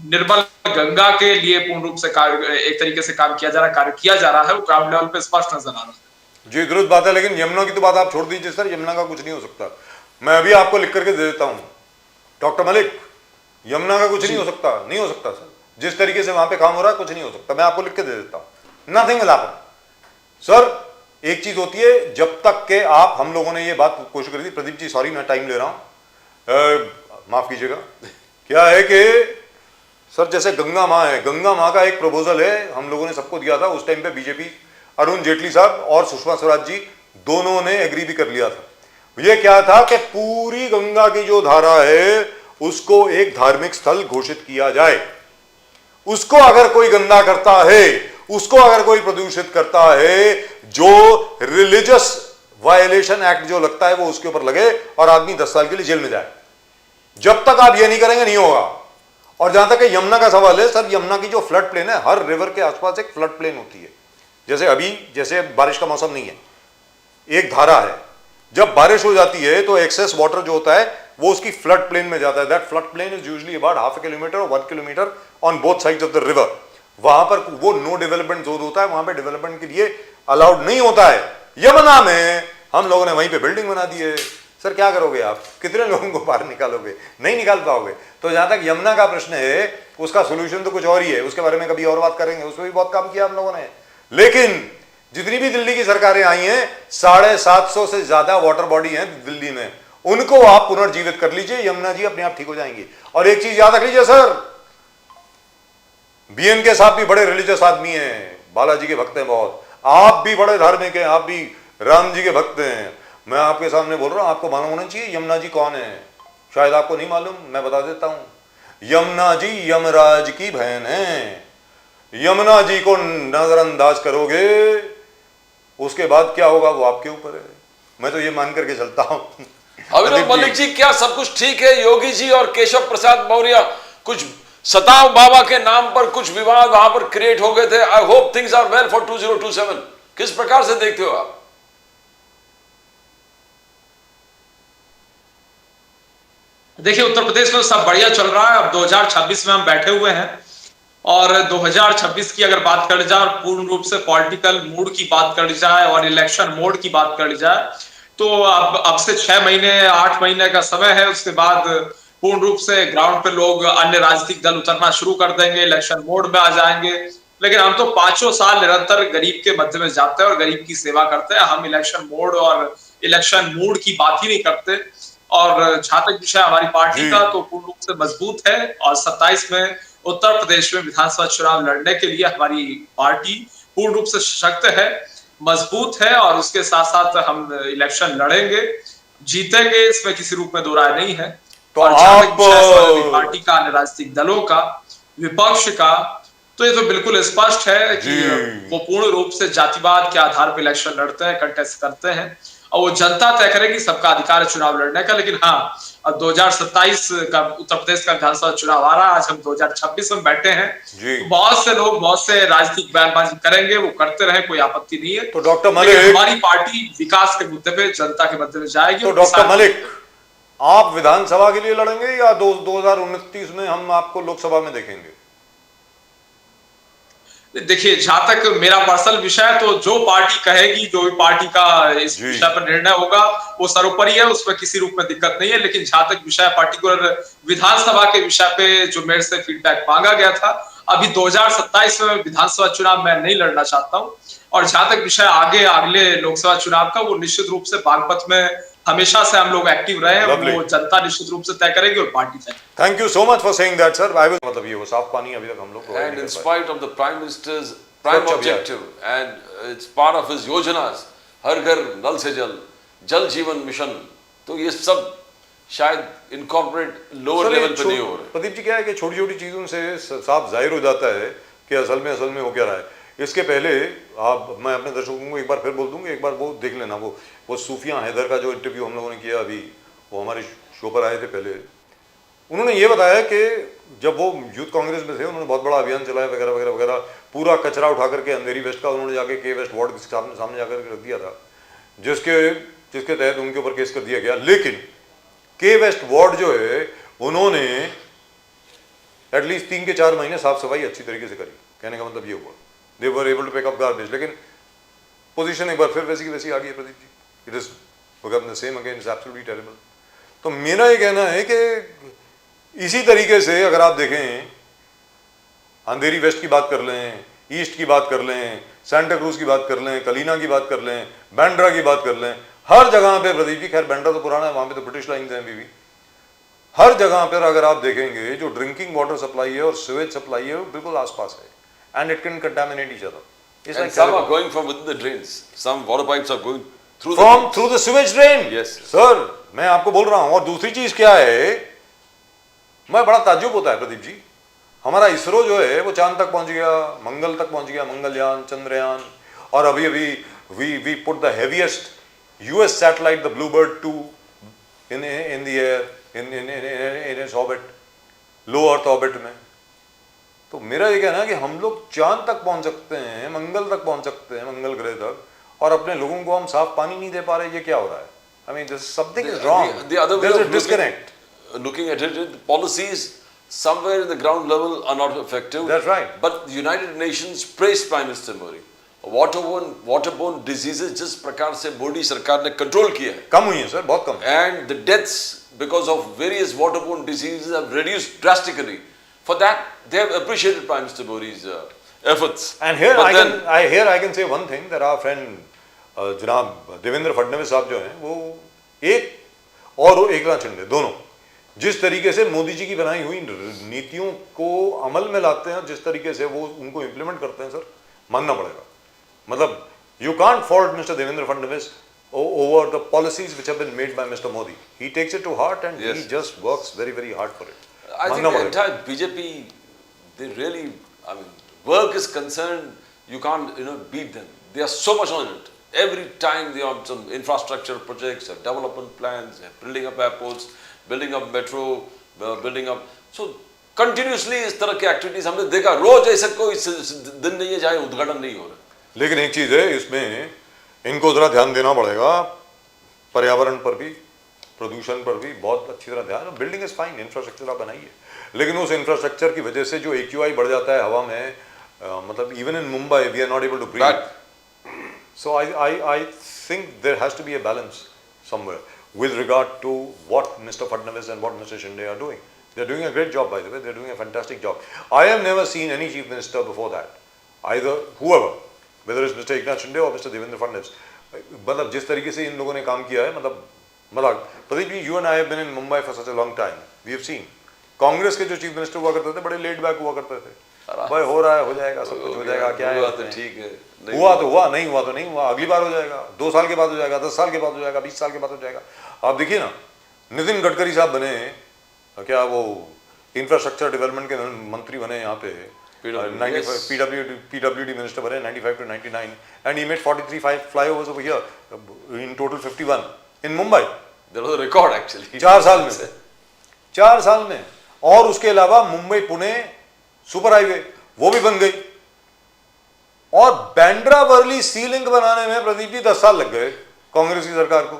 निर्मल गंगा के लिए पूर्ण रूप से एक तरीके से काम किया जा रहा है, कार्य किया जा रहा है, वो ग्राउंड लेवल पे स्पष्ट नजर आ रहा है। जी दुरुस्त बात है, लेकिन यमुना की तो बात आप छोड़ दीजिए सर, यमुना का कुछ नहीं हो सकता। मैं अभी आपको लिख करके दे देता हूं डॉक्टर मलिक, यमुना का कुछ नहीं हो सकता सर। जिस तरीके से वहां पे काम हो रहा है कुछ नहीं हो सकता, मैं आपको लिख के दे देता हूं, नथिंग विल हैपन सर। एक चीज होती है, जब तक के आप, हम लोगों ने ये बात कोशिश करी थी, प्रदीप जी सॉरी मैं टाइम ले रहा हूं, माफ कीजिएगा, क्या है कि सर जैसे गंगा माँ है, गंगा माँ का एक प्रपोजल है, हम लोगों ने सबको दिया था उस टाइम पे, बीजेपी अरुण जेटली साहब और सुषमा स्वराज जी दोनों ने एग्री भी कर लिया था। ये क्या था कि पूरी गंगा की जो धारा है उसको एक धार्मिक स्थल घोषित किया जाए। उसको अगर कोई गंदा करता है, उसको अगर कोई प्रदूषित करता है, जो रिलीजियस वायलेशन एक्ट जो लगता है वो उसके ऊपर लगे और आदमी 10 साल के लिए जेल में जाए। जब तक आप ये नहीं करेंगे नहीं होगा। और जहां तक यमुना का सवाल है सर, यमुना की जो फ्लड प्लेन है, हर रिवर के आसपास एक फ्लड प्लेन होती है। जैसे अभी जैसे बारिश का मौसम नहीं है, एक धारा है, जब बारिश हो जाती है तो एक्सेस वाटर जो होता है वो उसकी फ्लड प्लेन में जाता है। That flood plain is usually about half A kilometre और 1 kilometre on both sides of the river. वहां पर वो नो डेवलपमेंट जोन होता है, वहां पे डेवलपमेंट के लिए अलाउड नहीं होता है। यमुना में हम लोगों ने वहीं पे बिल्डिंग बना दी है। सर क्या करोगे आप, कितने लोगों को बाहर निकालोगे, नहीं निकाल पाओगे। तो जहां तक यमुना का प्रश्न है उसका सोल्यूशन तो कुछ और ही है, उसके बारे में कभी और बात करेंगे, उसमें भी बहुत काम किया हम लोगों ने। लेकिन जितनी भी दिल्ली की सरकारें आई हैं, 750 से ज्यादा वाटर बॉडी हैं दिल्ली में, उनको आप पुनर्जीवित कर लीजिए, यमुना जी अपने आप ठीक हो जाएंगी। और एक चीज याद रख लीजिए सर, बीएनके साहब भी बड़े रिलीजियस आदमी हैं, बालाजी के भक्त हैं बहुत, आप भी बड़े धार्मिक हैं, आप भी राम जी के भक्त हैं। मैं आपके सामने बोल रहा हूं, आपको मालूम होना चाहिए यमुना जी कौन है। शायद आपको नहीं मालूम, मैं बता देता हूं। यमुना जी यमराज की बहन है। यमुना जी को नजरअंदाज करोगे, उसके बाद क्या होगा वो आपके ऊपर है। मैं तो ये मान करके चलता हूं। अभिनव मलिक जी, क्या सब कुछ ठीक है? योगी जी और केशव प्रसाद मौर्य कुछ सताव बाबा के नाम पर कुछ विवाद वहां पर क्रिएट हो गए थे। I hope things are well for 2027। किस प्रकार से देखते हो आप? देखिए, उत्तर प्रदेश में सब बढ़िया चल रहा है। अब 2026 में हम बैठे हुए हैं और 2026 की अगर बात कर जाए और पूर्ण रूप से पॉलिटिकल मूड की बात कर जाए और इलेक्शन मोड की बात कर जाए, तो अब से 6 महीने 8 महीने का समय है। उसके बाद पूर्ण रूप से ग्राउंड पे लोग, अन्य राजनीतिक दल उतरना शुरू कर देंगे, इलेक्शन मोड में आ जाएंगे। लेकिन हम तो 5 साल निरंतर गरीब के मध्य में जाते हैं और गरीब की सेवा करते हैं। हम इलेक्शन मोड और इलेक्शन मूड की बात ही नहीं करते। और जहां तक विषय हमारी पार्टी का, तो पूर्ण रूप से मजबूत है और 27 में उत्तर प्रदेश में विधानसभा चुनाव लड़ने के लिए हमारी पार्टी पूर्ण रूप से सशक्त है, मजबूत है और उसके साथ साथ हम इलेक्शन लड़ेंगे, जीतेंगे, इसमें किसी रूप में दो राय नहीं है। तो और आप पार्टी का, अन्य राजनीतिक दलों का, विपक्ष का, तो ये तो बिल्कुल स्पष्ट है कि वो पूर्ण रूप से जातिवाद के आधार पर इलेक्शन लड़ते हैं, कंटेस्ट करते हैं और वो जनता तय करेगी। सबका अधिकार है चुनाव लड़ने का। लेकिन हाँ, अब 2027 का उत्तर प्रदेश का विधानसभा चुनाव आ रहा है। आज हम 2026 में बैठे हैं, तो बहुत से लोग बहुत से राजनीतिक बयानबाजी करेंगे, वो करते रहे, कोई आपत्ति नहीं है। तो डॉक्टर मलिक, हमारी पार्टी विकास के मुद्दे पे जनता के मध्य में जाएगी। तो डॉक्टर मलिक, आप विधानसभा के लिए लड़ेंगे या 2029 में हम आपको लोकसभा में देखेंगे? देखिए, जहां तक मेरा पर्सनल विषय है, तो जो पार्टी कहेगी, जो भी पार्टी का इस विषय पर निर्णय होगा, वो सर्वोपरि है, उसमें किसी रूप में दिक्कत नहीं है। लेकिन जहां तक विषय पर्टिकुलर विधानसभा के विषय पे जो मेरे से फीडबैक मांगा गया था, अभी 2027 में विधानसभा चुनाव मैं नहीं लड़ना चाहता हूं। और जहां तक विषय आगे अगले लोकसभा चुनाव का, वो निश्चित रूप से बागपत में हमेशा से हम लोग एक्टिव रहे हैं, वो जनता निश्चित रूप से तय करेगी और पार्टी तय। Thank you so much for saying that sir. I will, मतलब ये वो साफ पानी अभी तक हम लोग and in spite of the prime ministers prime objective and it's part of his योजनास, हर घर नल से जल, जल जीवन मिशन, तो ये सब शायद इनकॉर्पोरेट लोअर लेवल पे नहीं हो रहे। प्रदीप जी, क्या है कि छोटी छोटी चीजों से साफ जाहिर हो जाता है कि असल में हो क्या रहा है। इसके पहले मैं अपने दर्शकों को एक बार फिर बोल दूंगा, एक बार वो देख लेना, वो सूफिया हैदर का जो इंटरव्यू हम लोगों ने किया अभी, वो हमारे शो पर आए थे पहले। उन्होंने ये बताया कि जब वो यूथ कांग्रेस में थे, उन्होंने बहुत बड़ा अभियान चलाया वगैरह वगैरह वगैरह, पूरा कचरा उठा करके अंधेरी वेस्ट का उन्होंने जाके के वेस्ट वार्ड के सामने जाकर रख दिया था, जिसके तहत उनके ऊपर केस कर दिया गया। लेकिन के वेस्ट वार्ड जो है, उन्होंने एटलीस्ट 3 के 4 महीने साफ सफाई अच्छी तरीके से करी। कहने का मतलब ये हुआ they were able to pick up garbage. लेकिन पोजीशन एक बार फिर वैसी की वैसी आ गई है Pradeep ji. It is become the same again, it's absolutely terrible. तो मेरा ये कहना है कि इसी तरीके से अगर आप देखें, अंधेरी वेस्ट की बात कर लें, ईस्ट की बात कर लें, सेंटा क्रूज की बात कर लें, कलीना की बात कर लें, बैंड्रा की बात कर लें, हर जगह पे प्रदीप जी, खैर बैंड्रा तो पुराना है, वहां पे तो ब्रिटिश लाइन्स हैं अभी भी, हर जगह पर अगर आप देखेंगे जो ड्रिंकिंग वाटर सप्लाई है और सीवेज सप्लाई है वो बिल्कुल आसपास है, and it can contaminate each other. It's And like some terrible. are going from within the drains. Some water pipes are going through through the sewage drain. Yes. Sir, मैं आपको बोल रहा हूं। और दूसरी चीज क्या है, मैं बड़ा ताज्जुब होता है प्रदीप जी, हमारा इसरो जो है वो चांद तक पहुंच गया, मंगल तक पहुंच गया, मंगलयान, चंद्रयान, और अभी we put the heaviest US satellite, the Bluebird 2 in the air. In its orbit, low earth orbit में। तो मेरा ये कहना है कि हम लोग चांद तक पहुंच सकते हैं, मंगल तक पहुंच सकते हैं, मंगल ग्रह तक, और अपने लोगों को हम साफ पानी नहीं दे पा रहे। ये क्या हो रहा है? I mean, something is wrong. The other way There's a of disconnect. looking at it, the policies somewhere in the ground level are not effective. That's right. But the United Nations praised Prime Minister Modi. Waterborne diseases जिस प्रकार से मोदी सरकार ने control किया है, कम हुई है sir, बहुत कम। and the deaths because of various waterborne diseases have reduced drastically. For that, they have appreciated Prime Minister Modi's efforts. And here But then, I can say one thing, that our friend जनाब देवेंद्र फडणवीस साहब जो हैं, वो एकनाथ शिंदे दोनों जिस तरीके से मोदी जी की बनाई हुई नीतियों को अमल में लाते हैं, जिस तरीके से वो उनको इम्प्लीमेंट करते हैं सर, मानना पड़ेगा। मतलब you can't fault mister Devendra Fadnavis over the policies which have been made by Mr. Modi. He takes it to heart and Yes. he just works very, very hard for it. I think the entire BJP, they really, I mean, work is concerned, you can't, beat them. They are so much on it. Every time they are on some infrastructure projects, development plans, building up airports, building up metro, building up. So continuously इस तरह की activities हमने देखा, रोज ऐसा कोई दिन नहीं है जहाँ उद्घाटन नहीं हो रहा। लेकिन एक चीज है, इसमें इनको जरा ध्यान देना पड़ेगा, पर्यावरण पर भी, प्रदूषण पर भी बहुत अच्छी तरह ध्यान। बिल्डिंग इज फाइन, इंफ्रास्ट्रक्चर आप बनाइए, लेकिन उस इंफ्रास्ट्रक्चर की वजह से जो AQI बढ़ जाता है हवा में, मतलब even in Mumbai we are not able to breathe. So I think there has to be a balance somewhere with regard to what Mr. Fadnavis and what Mr. Shinde are doing. They're doing a great job, by the way. They're doing a fantastic job. I have never seen any chief minister before that, either whoever, whether it's Mr. Eknath Shinde or Mr. Devendra Fadnavis. मतलब जिस तरीके से इन लोगों ने काम किया है, मतलब Pradeep ji, you and I have been in Mumbai for such a long time. We have seen. Congress के जो चीफ मिनिस्टर हुआ करते थे, बड़े लेट बैक हुआ करते थे, भाई हो रहा है, हो जाएगा, सब कुछ हो जाएगा, क्या है, तो ठीक है, हुआ तो हुआ, नहीं हुआ तो नहीं हुआ, अगली बार हो जाएगा, 2 साल के बाद हो जाएगा, 10 साल के बाद हो जाएगा, 20 साल के बाद हो जाएगा। आप देखिए ना, नितिन गडकरी साहब बने, क्या वो इंफ्रास्ट्रक्चर डेवलपमेंट के मंत्री बने यहाँ पे, PWD मिनिस्टर बने 95 to 99, and he made 43 flyovers over here, in total 51 in Mumbai. There was a record actually. 4 साल में, और उसके अलावा मुंबई पुणे सुपर हाईवे वो भी बन गई, और बैंड्रा वर्ली सी लिंक बनाने में प्रदीप जी 10 साल लग गए कांग्रेस की सरकार को।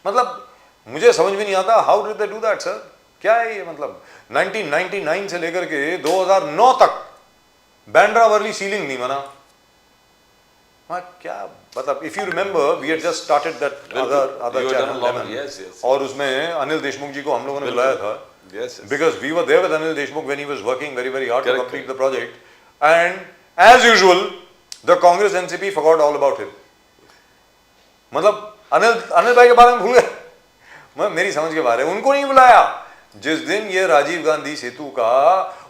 मतलब मुझे समझ में नहीं आता, how did they do that sir? क्या है ये? मतलब 1999 से लेकर के 2009 तक बैंड्रा वर्ली सी लिंक नहीं बना। क्या मतलब, if you remember we had just started that other channel, और उसमें अनिल देशमुख जी को हम लोगों ने बुलाया था, because we were there with Anil Deshmukh when he was working very, very hard to complete the project, and as usual the Congress NCP forgot all about him. मतलब अनिल भाई के बारे में भूल गए, मेरी समझ के बारे में उनको नहीं बुलाया। जिस दिन ये राजीव गांधी सेतु का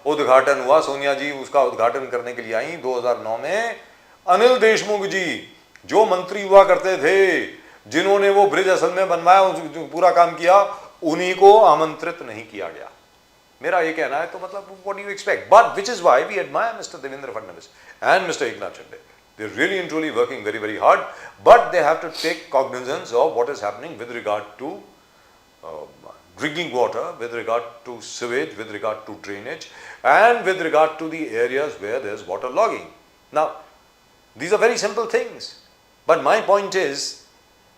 उद्घाटन हुआ, सोनिया जी उसका उद्घाटन करने के लिए आई 2009 में, अनिल देशमुख जी जो मंत्री हुआ करते थे, जिन्होंने वो ब्रिज असल में बनवाया, पूरा काम किया, उन्हीं को आमंत्रित नहीं किया गया। मेरा ये कहना है, तो मतलब what do you expect? But which is why we admire Mr. Devendra Fadnavis and Mr. Eknath Shinde. They're really and truly working very, very hard, but they have to take cognizance of what is happening with regard to drinking water, with regard to sewage, with regard to drainage, and with regard to the areas where there's water logging. Now, these are very simple things, but my point is,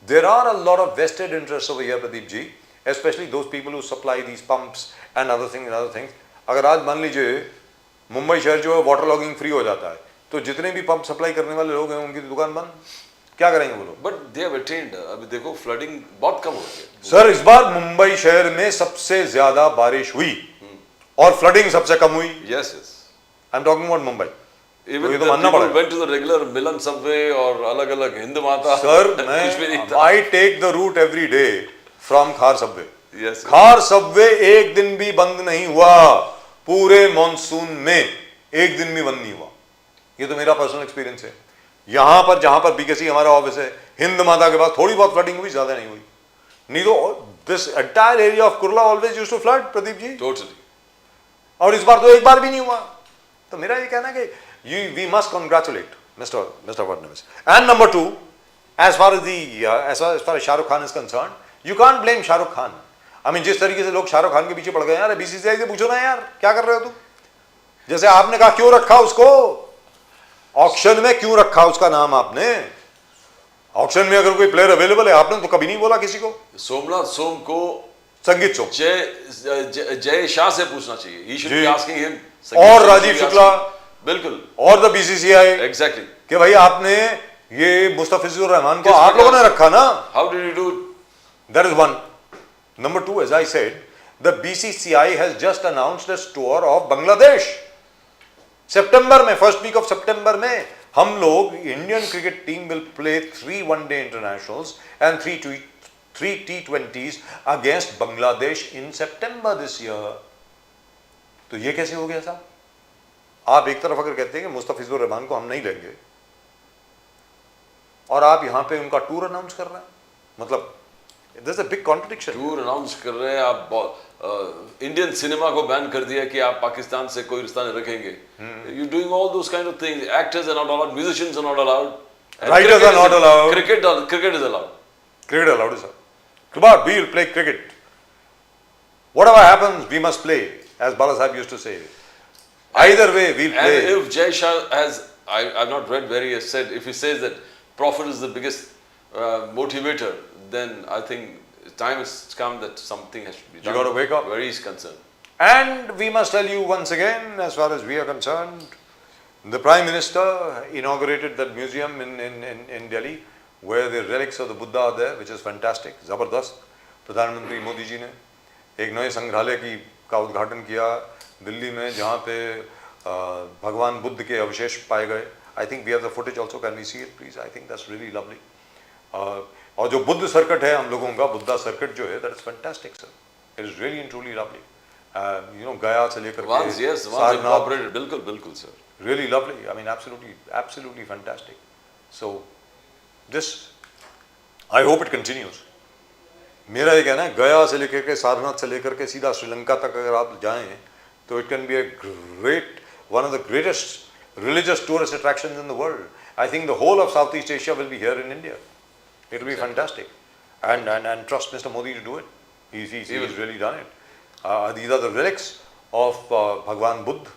there are a lot of vested interests over here, Pradeep ji, especially those people who supply these pumps and other things. अगर आज मान लीजिए मुंबई शहर जो है water logging free हो जाता है, तो जितने भी पंप सप्लाई करने वाले लोग हैं उनकी दुकान बंद, क्या करेंगे वो लोग? बट दे हैव अटेन्ड, अभी देखो फ्लडिंग बहुत कम हो गई सर। इस बार मुंबई शहर में सबसे ज्यादा बारिश हुई और फ्लडिंग सबसे कम हुई। Yes, I am talking about Mumbai. Even the people went to the regular Milan subway और अलग-अलग हिंद माता। सर मैं I take the route every day from खार सबवे। Yes. खार सबवे एक दिन भी बंद नहीं हुआ, पूरे मॉनसून में एक दिन भी बंद नहीं हुआ। ये तो मेरा पर्सनल एक्सपीरियंस है। यहाँ पर जहाँ पर BKC हमारा ऑफिस है, हिंद माता के पास थोड़ी बहुत फ्लडिंग हुई, ज्यादा नहीं हुई। नहीं तो this entire area of Kurla always used to flood, Pradeep ji. Totally. और इस बार तो एक बार भी नहीं हुआ। तो मेरा ये कहना है कि we must congratulate Mr. Fadnavis. And number 2, as far as Shah Rukh Khan is concerned, you can't blame Shah Rukh Khan. I mean जिस तरीके से लोग शाहरुख खान के पीछे पड़ गए यार, बीसीसीआई से पूछो ना यार क्या कर रहे हो तुम। जैसे आपने कहा क्यों रखा उसको ऑक्शन में, क्यों रखा उसका नाम आपने ऑक्शन में? अगर कोई प्लेयर अवेलेबल है, आपने तो कभी नहीं बोला किसी को। सोमनाथ सोम को संगीत सोम जय शाह से पूछना चाहिए, he should be asking him, और राजीव शुक्ला, बिल्कुल, और द बीसीसीआई एग्जैक्टली, कि भाई आपने ये मुस्तफिजुर रहमान को आप लोगों ने रखा ना। How did you do? That is one. Number two, as I said, the BCCI has just announced its tour of Bangladesh. सितंबर में, फर्स्ट वीक ऑफ सितंबर में हम लोग Indian cricket team will play 3 one day internationals and 3 T20s against Bangladesh in September this year. तो ये कैसे हो गया साहब? आप एक तरफ अगर कहते हैं कि मुस्तफिजुर रहमान को हम नहीं लेंगे और आप यहां पे उनका टूर अनाउंस कर रहे हैं, मतलब There's a big contradiction. Tour announce कर रहे हैं आप, इंडियन सिनेमा को बैन कर दिया कि आप पाकिस्तान से कोई रिश्ता नहीं रखेंगे। You doing all those kind of things, actors are not allowed, musicians are not allowed, writers are not allowed, cricket is allowed, cricket allowed sir. Come on, we'll play cricket. Whatever happens, we must play, as Bala Sahib used to say. Either way, we'll play. And if Jay Shah has, I've not read where he has said, if he says that profit is the biggest motivator, then I think time has come that something has to be done. You got to wake up. Where he is concerned. And we must tell you once again, as far as we are concerned, the Prime Minister inaugurated that museum in Delhi, where the relics of the Buddha are there, which is fantastic, ज़बरदस्त। प्रधानमंत्री मोदी जी ने एक नए संग्रहालय का उद्घाटन किया दिल्ली में, जहाँ पे भगवान बुद्ध के अवशेष पाए गए। I think we have the footage also. Can we see it, please? I think that's really lovely. और जो बुद्ध सर्किट है हम लोगों का, बुद्धा सर्किट जो है, that is fantastic, sir. It is really and truly lovely. You know, गया से लेकर Once, yes, once incorporated, बिल्कुल sir. Really lovely. I mean, absolutely fantastic. So, this, I hope it continues. मेरा ये कहना है, गया से लेकर के, सारनाथ से लेकर के सीधा श्रीलंका तक अगर आप जाएं, तो it can be a great, one of the greatest religious tourist attractions in the world. I think the whole of Southeast Asia will be here in India. It will be fantastic, and trust Mr. Modi to do it. He's really done it. These are the relics of Bhagwan Buddha,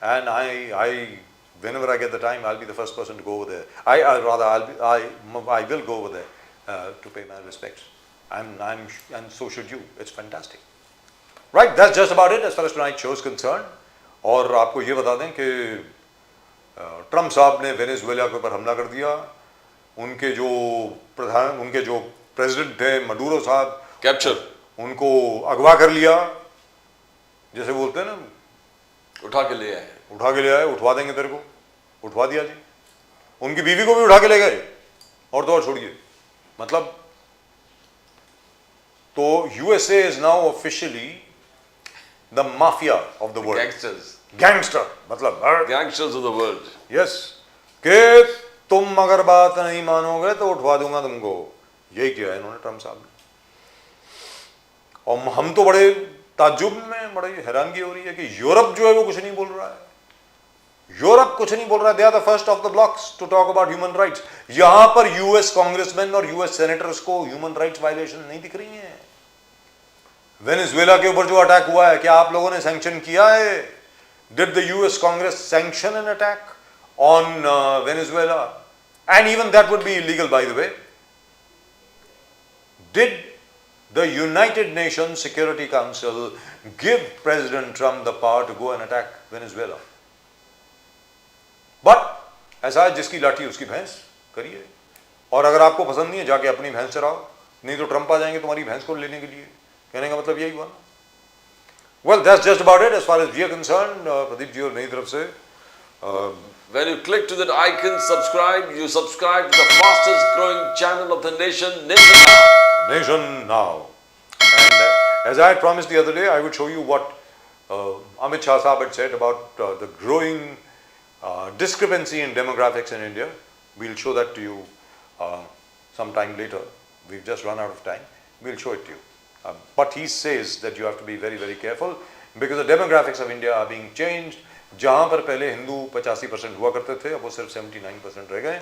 and I whenever I get the time, I'll be the first person to go over there. I will go over there to pay my respects. And so should you. It's fantastic. Right, that's just about it as far as tonight's show is concerned. और आपको ये बता दें कि Trump साहब ने Venezuela के ऊपर हमला कर दिया। उनके जो प्रेसिडेंट थे मडूरो साहब, कैप्चर, उनको अगवा कर लिया, जैसे बोलते हैं ना, उठा के ले आए, उठवा देंगे तेरे को, उठवा दिया जी। उनकी बीवी को भी उठा के ले गए, और तो और छोड़िए, मतलब तो USA is now officially the mafia of the world, gangster, मतलब gangsters of the world. Yes, के तुम अगर बात नहीं मानोगे तो उठवा दूंगा तुमको, यही किया है इन्होंने ट्रम्प साहब ने। और हम तो बड़े ताज्जुब में, बड़ी हैरानगी हो रही है कि यूरोप जो है वो कुछ नहीं बोल रहा है, यूरोप कुछ नहीं बोल रहा है। They are the first of the blocks to talk about human rights. यहां पर यूएस कांग्रेसमैन और यूएस सेनेटर्स को ह्यूमन राइट्स वायलेशन नहीं दिख रही है। वेनेजुएला के ऊपर जो अटैक हुआ है, क्या आप लोगों ने सैंक्शन किया है? Did the US Congress sanction an attack on Venezuela? And even that would be illegal, by the way. Did the United Nations Security Council give President Trump the power to go and attack Venezuela? But ऐसा है, जिसकी लाठी उसकी भैंस, करिए। और अगर आपको पसंद नहीं है, जाके अपनी भैंस चराओ, नहीं तो ट्रंप आ जाएंगे तुम्हारी भैंस को लेने के लिए। कहने का मतलब यही हुआ ना। Well, that's just about it as far as we are concerned. Pradeep ji और मेरी तरफ से when you click to that icon, subscribe, you subscribe to the fastest growing channel of the nation, Nation Now. Nation Now. And as I had promised the other day, I would show you what Amit Shah Sahab had said about the growing discrepancy in demographics in India. We'll show that to you sometime later. We've just run out of time. We'll show it to you. But he says that you have to be very, very careful because the demographics of India are being changed. जहाँ पर पहले हिंदू 85% हुआ करते थे, अब वो सिर्फ 79% रह गए।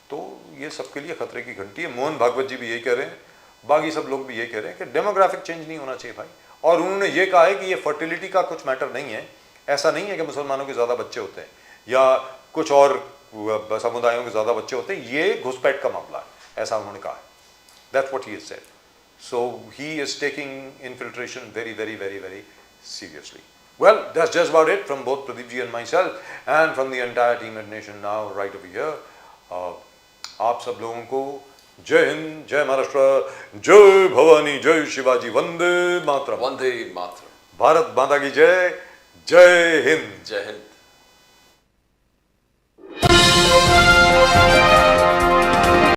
तो ये सबके लिए खतरे की घंटी है। मोहन भागवत जी भी यही कह रहे हैं, बाकी सब लोग भी ये कह रहे हैं कि डेमोग्राफिक चेंज नहीं होना चाहिए भाई। और उन्होंने ये कहा है कि ये फर्टिलिटी का कुछ मैटर नहीं है, ऐसा नहीं है कि मुसलमानों के ज़्यादा बच्चे होते हैं या कुछ और समुदायों के ज़्यादा बच्चे होते हैं, ये घुसपैठ का मामला है, ऐसा उन्होंने कहा है। That's what he has said. So he is taking infiltration very, very, very, very seriously. Well, that's just about it from both Pradeep ji and myself and from the entire team at Nation Now right over here. आप सब लोगों को जय हिंद, जय महाराष्ट्र, जय भवानी, जय Shivaji, Vande Mataram, Vande Mataram. Bharat माता की जय, जय हिंद। Jai Hind.